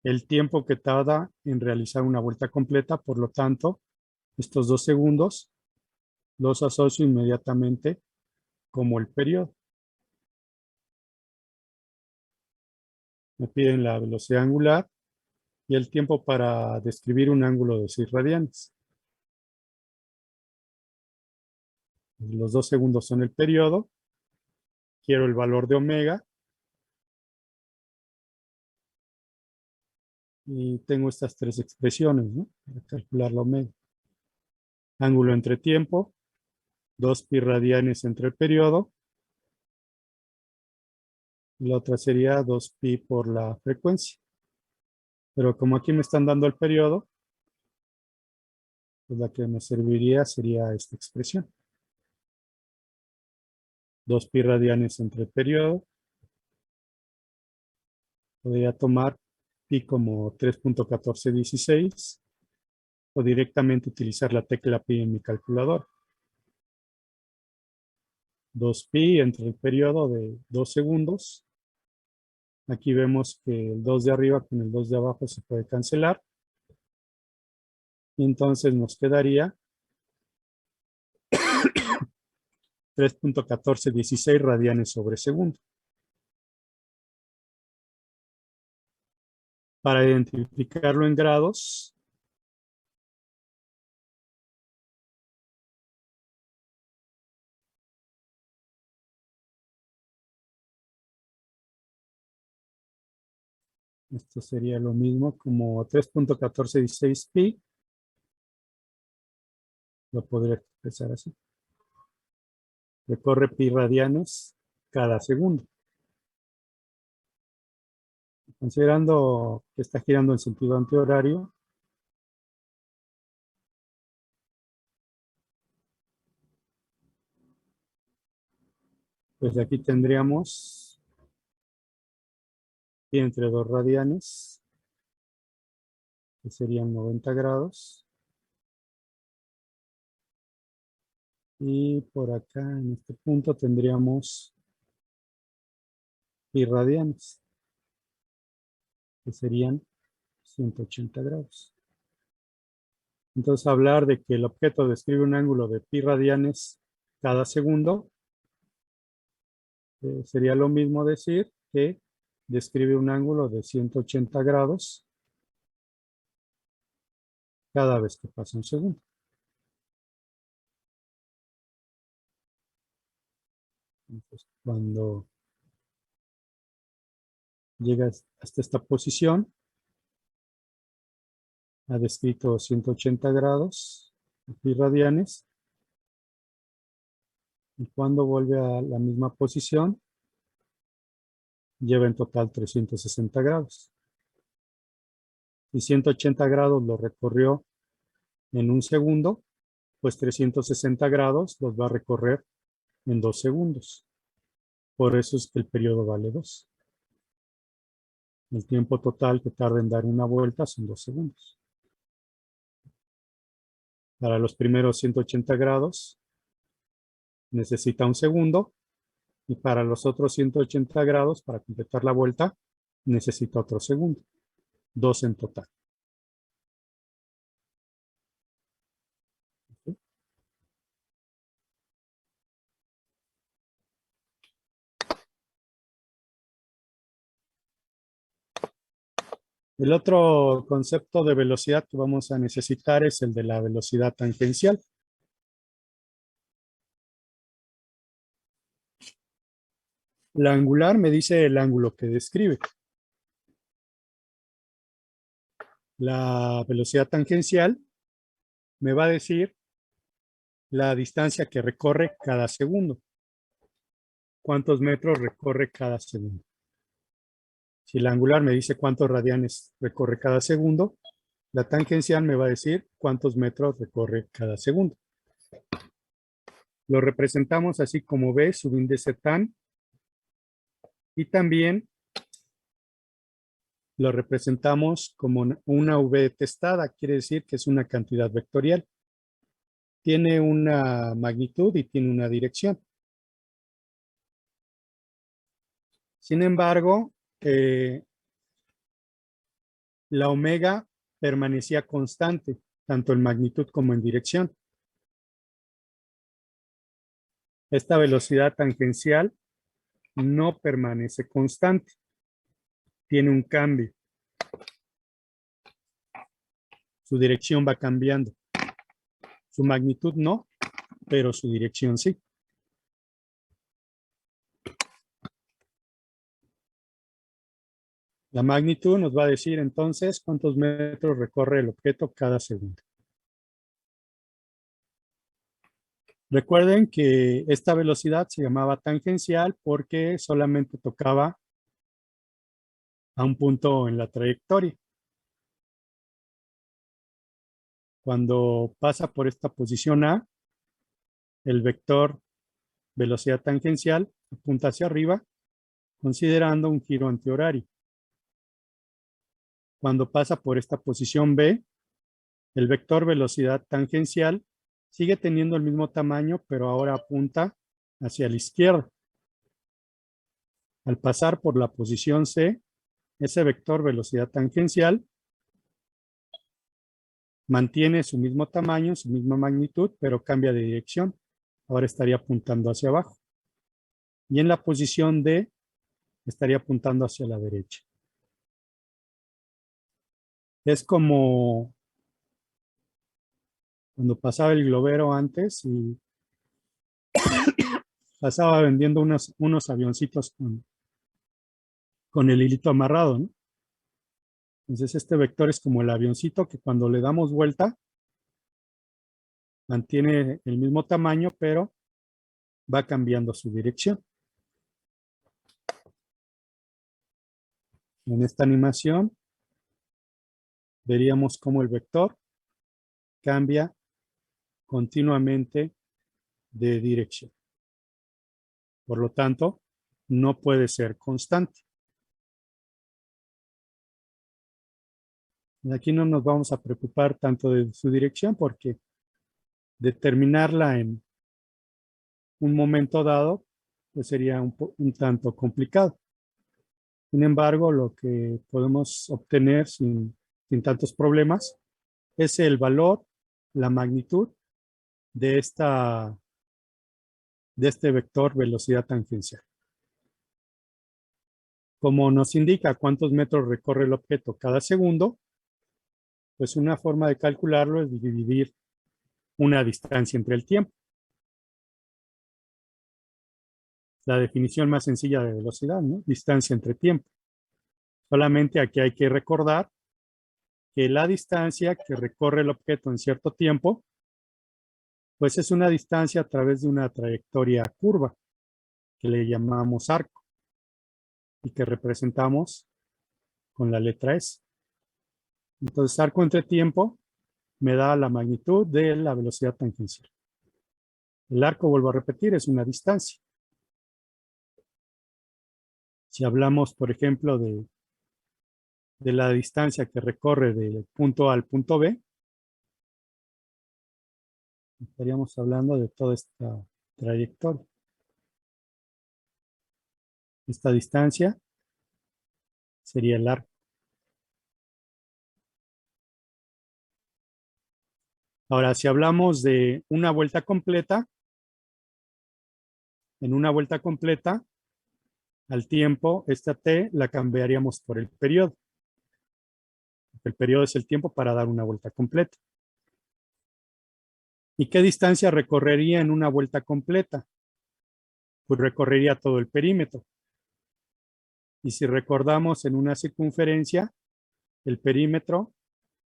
S1: el tiempo que tarda en realizar una vuelta completa. Por lo tanto, estos 2 segundos los asocio inmediatamente como el periodo. Me piden la velocidad angular y el tiempo para describir un ángulo de 6 radianes. Los 2 segundos son el periodo. Quiero el valor de omega. Y tengo estas 3 expresiones, ¿no? Para calcular la omega. Ángulo entre tiempo, 2 pi radianes entre el periodo. Y la otra sería 2 pi por la frecuencia. Pero como aquí me están dando el periodo, pues la que me serviría sería esta expresión. 2 pi radianes entre el periodo. Podría tomar pi como 3.1416 o directamente utilizar la tecla pi en mi calculadora. 2 pi entre el periodo de 2 segundos. Aquí vemos que el 2 de arriba con el 2 de abajo se puede cancelar. Y entonces nos quedaría 3.1416 radianes sobre segundo. Para identificarlo en grados, esto sería lo mismo como 3.1416 pi. Lo podría expresar así. Recorre pi radianes cada segundo. Considerando que está girando en sentido antihorario, pues aquí tendríamos pi entre 2 radianes, que serían 90 grados. Y por acá, en este punto, tendríamos pi radianes, que serían 180 grados. Entonces, hablar de que el objeto describe un ángulo de pi radianes cada segundo, sería lo mismo decir que describe un ángulo de 180 grados cada vez que pasa un segundo. Entonces, cuando llegas hasta esta posición, ha descrito 180 grados pi radianes. Y cuando vuelve a la misma posición, lleva en total 360 grados. Y 180 grados lo recorrió en un segundo, pues 360 grados los va a recorrer en 2 segundos. Por eso es que el periodo vale 2. El tiempo total que tarda en dar una vuelta son 2 segundos. Para los primeros 180 grados necesita un segundo. Y para los otros 180 grados, para completar la vuelta, necesita otro segundo. 2 en total. ¿Sí? El otro concepto de velocidad que vamos a necesitar es el de la velocidad tangencial. La angular me dice el ángulo que describe. La velocidad tangencial me va a decir la distancia que recorre cada segundo. ¿Cuántos metros recorre cada segundo? Si la angular me dice cuántos radianes recorre cada segundo, la tangencial me va a decir cuántos metros recorre cada segundo. Lo representamos así como B, subíndice tan, y también lo representamos como una V testada, quiere decir que es una cantidad vectorial. tiene una magnitud y tiene una dirección. Sin embargo, la omega permanecía constante, tanto en magnitud como en dirección. Esta velocidad tangencial no permanece constante, tiene un cambio. Su dirección va cambiando. Su magnitud no, pero su dirección sí. La magnitud nos va a decir entonces cuántos metros recorre el objeto cada segundo. Recuerden que esta velocidad se llamaba tangencial porque solamente tocaba a un punto en la trayectoria. Cuando pasa por esta posición A, el vector velocidad tangencial apunta hacia arriba, considerando un giro antihorario. Cuando pasa por esta posición B, el vector velocidad tangencial sigue teniendo el mismo tamaño, pero ahora apunta hacia la izquierda. Al pasar por la posición C, ese vector velocidad tangencial mantiene su mismo tamaño, su misma magnitud, pero cambia de dirección. Ahora estaría apuntando hacia abajo. Y en la posición D, estaría apuntando hacia la derecha. Es como cuando pasaba el globero antes y pasaba vendiendo unos avioncitos con el hilito amarrado, ¿no? Entonces este vector es como el avioncito que cuando le damos vuelta mantiene el mismo tamaño, pero va cambiando su dirección. En esta animación veríamos cómo el vector cambia continuamente de dirección. Por lo tanto, no puede ser constante. Aquí no nos vamos a preocupar tanto de su dirección porque determinarla en un momento dado pues sería un tanto complicado. Sin embargo, lo que podemos obtener sin tantos problemas es el valor, la magnitud de este vector velocidad tangencial. Como nos indica cuántos metros recorre el objeto cada segundo, pues una forma de calcularlo es dividir una distancia entre el tiempo. La definición más sencilla de velocidad, ¿no? Distancia entre tiempo. Solamente aquí hay que recordar que la distancia que recorre el objeto en cierto tiempo, pues es una distancia a través de una trayectoria curva, que le llamamos arco, y que representamos con la letra S. Entonces, arco entre tiempo me da la magnitud de la velocidad tangencial. El arco, vuelvo a repetir, es una distancia. Si hablamos, por ejemplo, de la distancia que recorre del punto A al punto B, estaríamos hablando de toda esta trayectoria. Esta distancia sería el arco. Ahora, si hablamos de una vuelta completa, en una vuelta completa, al tiempo, esta T la cambiaríamos por el periodo. El periodo es el tiempo para dar una vuelta completa. ¿Y qué distancia recorrería en una vuelta completa? Pues recorrería todo el perímetro. Y si recordamos en una circunferencia, el perímetro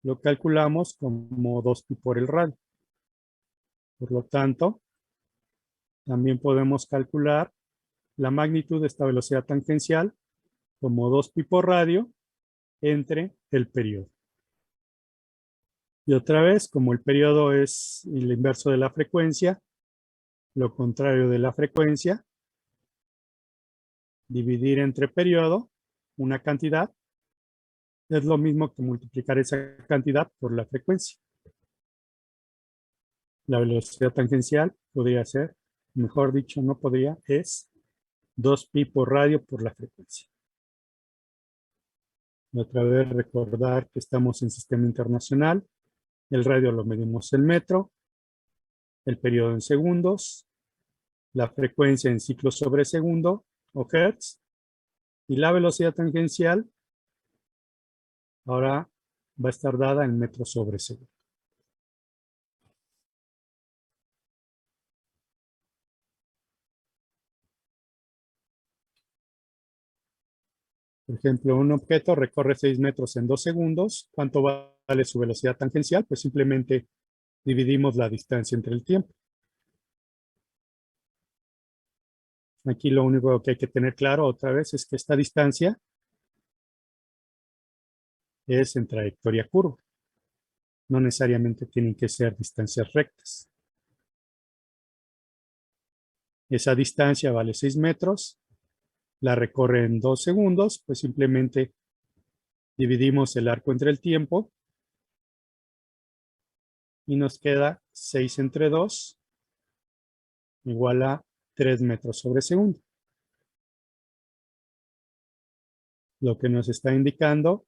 S1: lo calculamos como 2pi por el radio. Por lo tanto, también podemos calcular la magnitud de esta velocidad tangencial como 2pi por radio entre el periodo. Y otra vez, como el periodo es el inverso de la frecuencia, lo contrario de la frecuencia, dividir entre periodo una cantidad es lo mismo que multiplicar esa cantidad por la frecuencia. La velocidad tangencial podría ser, mejor dicho, no podría, es 2pi por radio por la frecuencia. Otra vez recordar que estamos en sistema internacional. El radio lo medimos en metro, el periodo en segundos, la frecuencia en ciclos sobre segundo o hertz, y la velocidad tangencial ahora va a estar dada en metros sobre segundo. Por ejemplo, un objeto recorre 6 metros en 2 segundos. ¿Cuánto vale su velocidad tangencial? Pues simplemente dividimos la distancia entre el tiempo. Aquí lo único que hay que tener claro otra vez es que esta distancia es en trayectoria curva. No necesariamente tienen que ser distancias rectas. Esa distancia vale 6 metros. La recorre en 2 segundos. Pues simplemente dividimos el arco entre el tiempo. Y nos queda 6 entre 2 igual a 3 metros sobre segundo. Lo que nos está indicando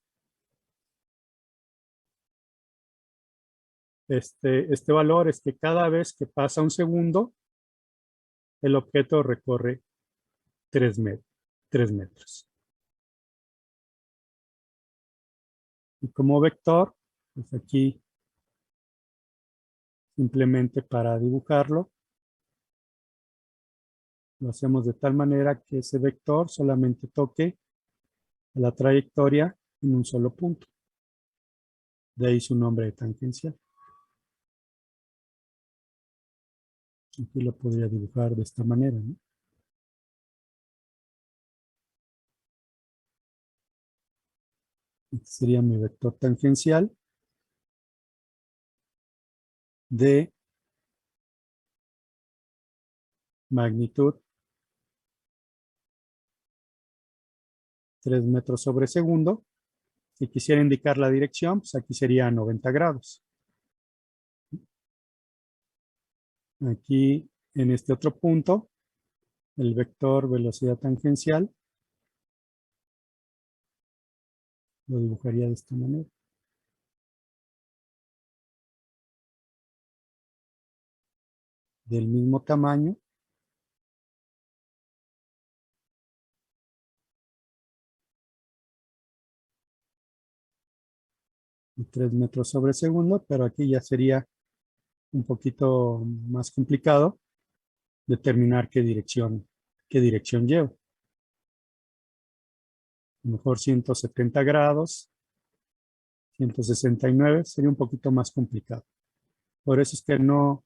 S1: este valor es que cada vez que pasa un segundo, el objeto recorre 3 metros. Y como vector, pues aquí simplemente para dibujarlo, lo hacemos de tal manera que ese vector solamente toque la trayectoria en un solo punto. De ahí su nombre de tangencial. Aquí lo podría dibujar de esta manera, ¿no? Este sería mi vector tangencial de magnitud 3 metros sobre segundo. Si quisiera indicar la dirección, pues aquí sería 90 grados. Aquí, en este otro punto, el vector velocidad tangencial lo dibujaría de esta manera. Del mismo tamaño. Y 3 metros sobre segundo, pero aquí ya sería un poquito más complicado determinar qué dirección lleva. A lo mejor 170 grados, 169, sería un poquito más complicado. Por eso es que no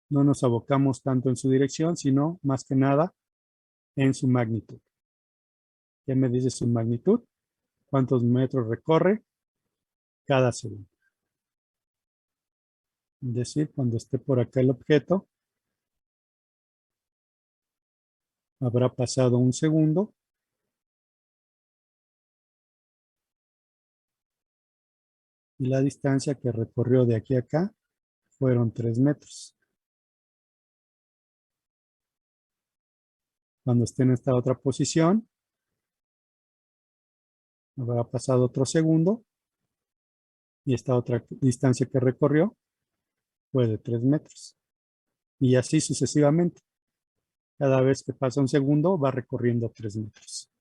S1: nos abocamos tanto en su dirección, sino más que nada en su magnitud. ¿Qué me dice su magnitud? ¿Cuántos metros recorre cada segundo? Es decir, cuando esté por acá el objeto, habrá pasado un segundo. Y la distancia que recorrió de aquí a acá fueron 3 metros. Cuando esté en esta otra posición, habrá pasado otro segundo. Y esta otra distancia que recorrió fue de 3 metros. Y así sucesivamente. Cada vez que pasa un segundo, va recorriendo 3 metros.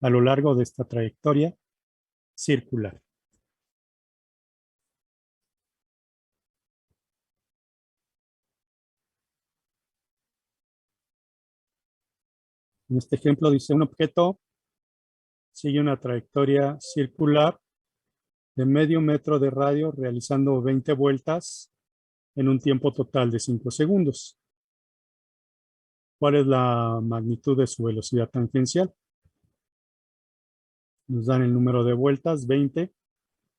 S1: A lo largo de esta trayectoria circular. En este ejemplo dice un objeto sigue una trayectoria circular de medio metro de radio realizando 20 vueltas en un tiempo total de 5 segundos. ¿Cuál es la magnitud de su velocidad tangencial? Nos dan el número de vueltas, 20,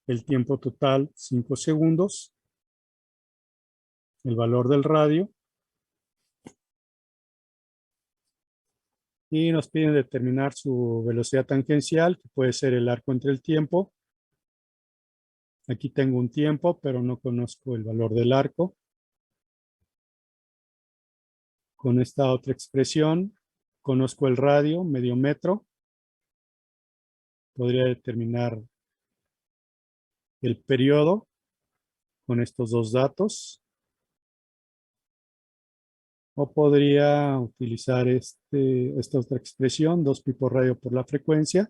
S1: el tiempo total, 5 segundos, el valor del radio, y nos piden determinar su velocidad tangencial, que puede ser el arco entre el tiempo Aquí tengo un tiempo, pero no conozco el valor del arco. Con esta otra expresión, conozco el radio, medio metro. Podría determinar el periodo con estos dos datos. O podría utilizar esta otra expresión, 2 pi por radio por la frecuencia,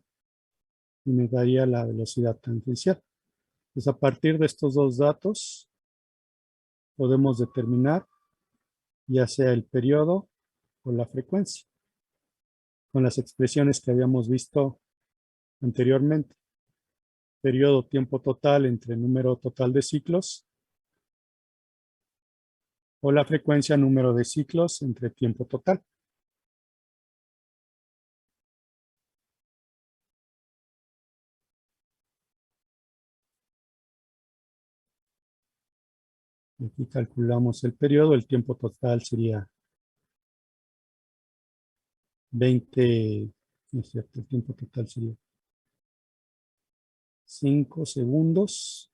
S1: y me daría la velocidad tangencial. Entonces, a partir de estos dos datos, podemos determinar ya sea el periodo o la frecuencia, con las expresiones que habíamos visto anteriormente. Periodo, tiempo total entre número total de ciclos, o la frecuencia, número de ciclos entre tiempo total. Aquí calculamos el periodo, el tiempo total sería 20, no es cierto, el tiempo total sería 5 segundos.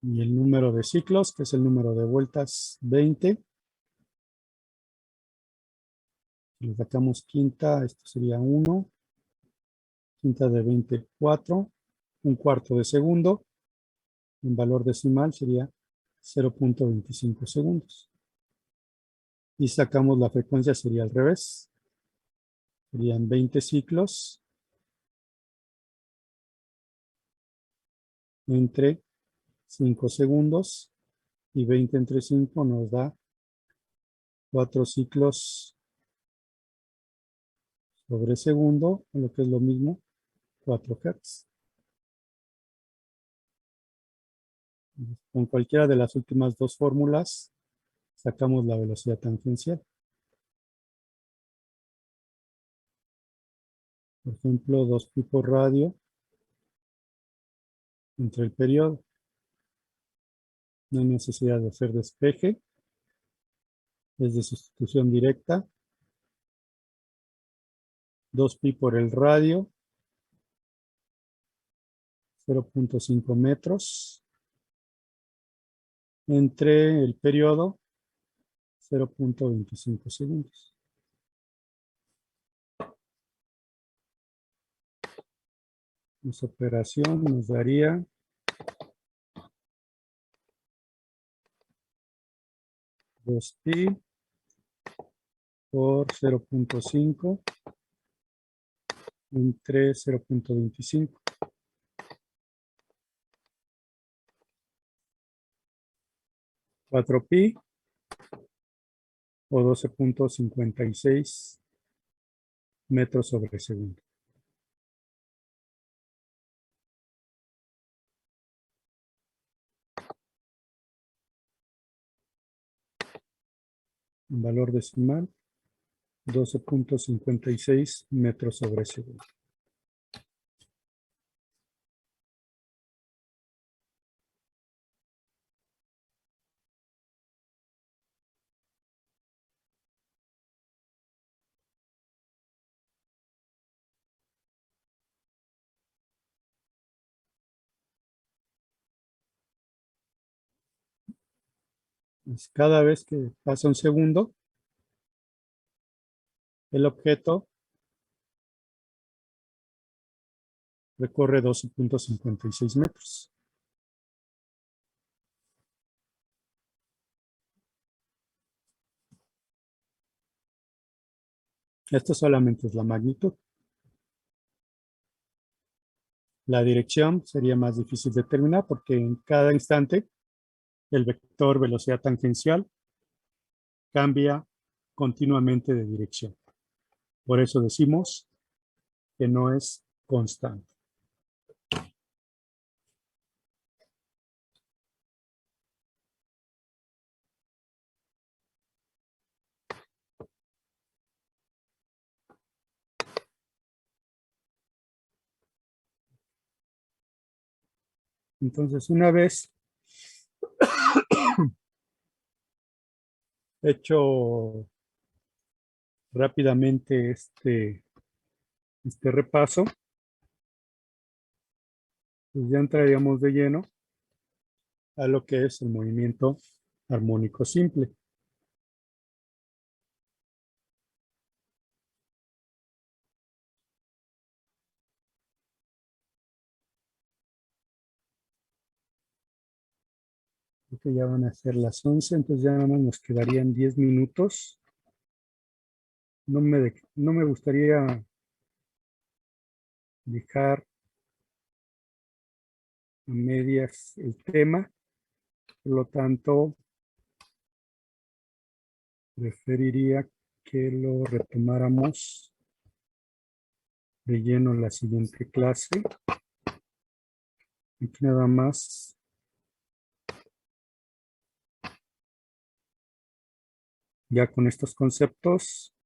S1: Y el número de ciclos, que es el número de vueltas, 20. Si le sacamos quinta, esto sería 1. Quinta de 24, un cuarto de segundo. En valor decimal sería 0.25 segundos. Y sacamos la frecuencia, sería al revés. Serían 20 ciclos entre 5 segundos. Y 20 entre 5 nos da 4 ciclos sobre segundo, lo que es lo mismo, 4 Hz. Con cualquiera de las últimas dos fórmulas sacamos la velocidad tangencial. Por ejemplo, 2 pi por radio entre el periodo. No hay necesidad de hacer despeje. Es de sustitución directa. 2 pi por el radio. 0.5 metros. Entre el periodo. 0.25 segundos. Esa operación nos daría 2 pi por 0.5 entre 0.25. 4 pi o 12.56 metros sobre segundo. En valor decimal, 12.56 metros sobre segundo. Pues cada vez que pasa un segundo, el objeto recorre 12.56 metros. Esto solamente es la magnitud. La dirección sería más difícil de determinar porque en cada instante el vector velocidad tangencial cambia continuamente de dirección. Por eso decimos que no es constante. Entonces, una vez hecho rápidamente este repaso, pues ya entraríamos de lleno a lo que es el movimiento armónico simple. Creo que ya van a ser las 11, entonces ya nada más nos quedarían 10 minutos. No me gustaría dejar a medias el tema, por lo tanto, preferiría que lo retomáramos de lleno en la siguiente clase. Aquí nada más ya con estos conceptos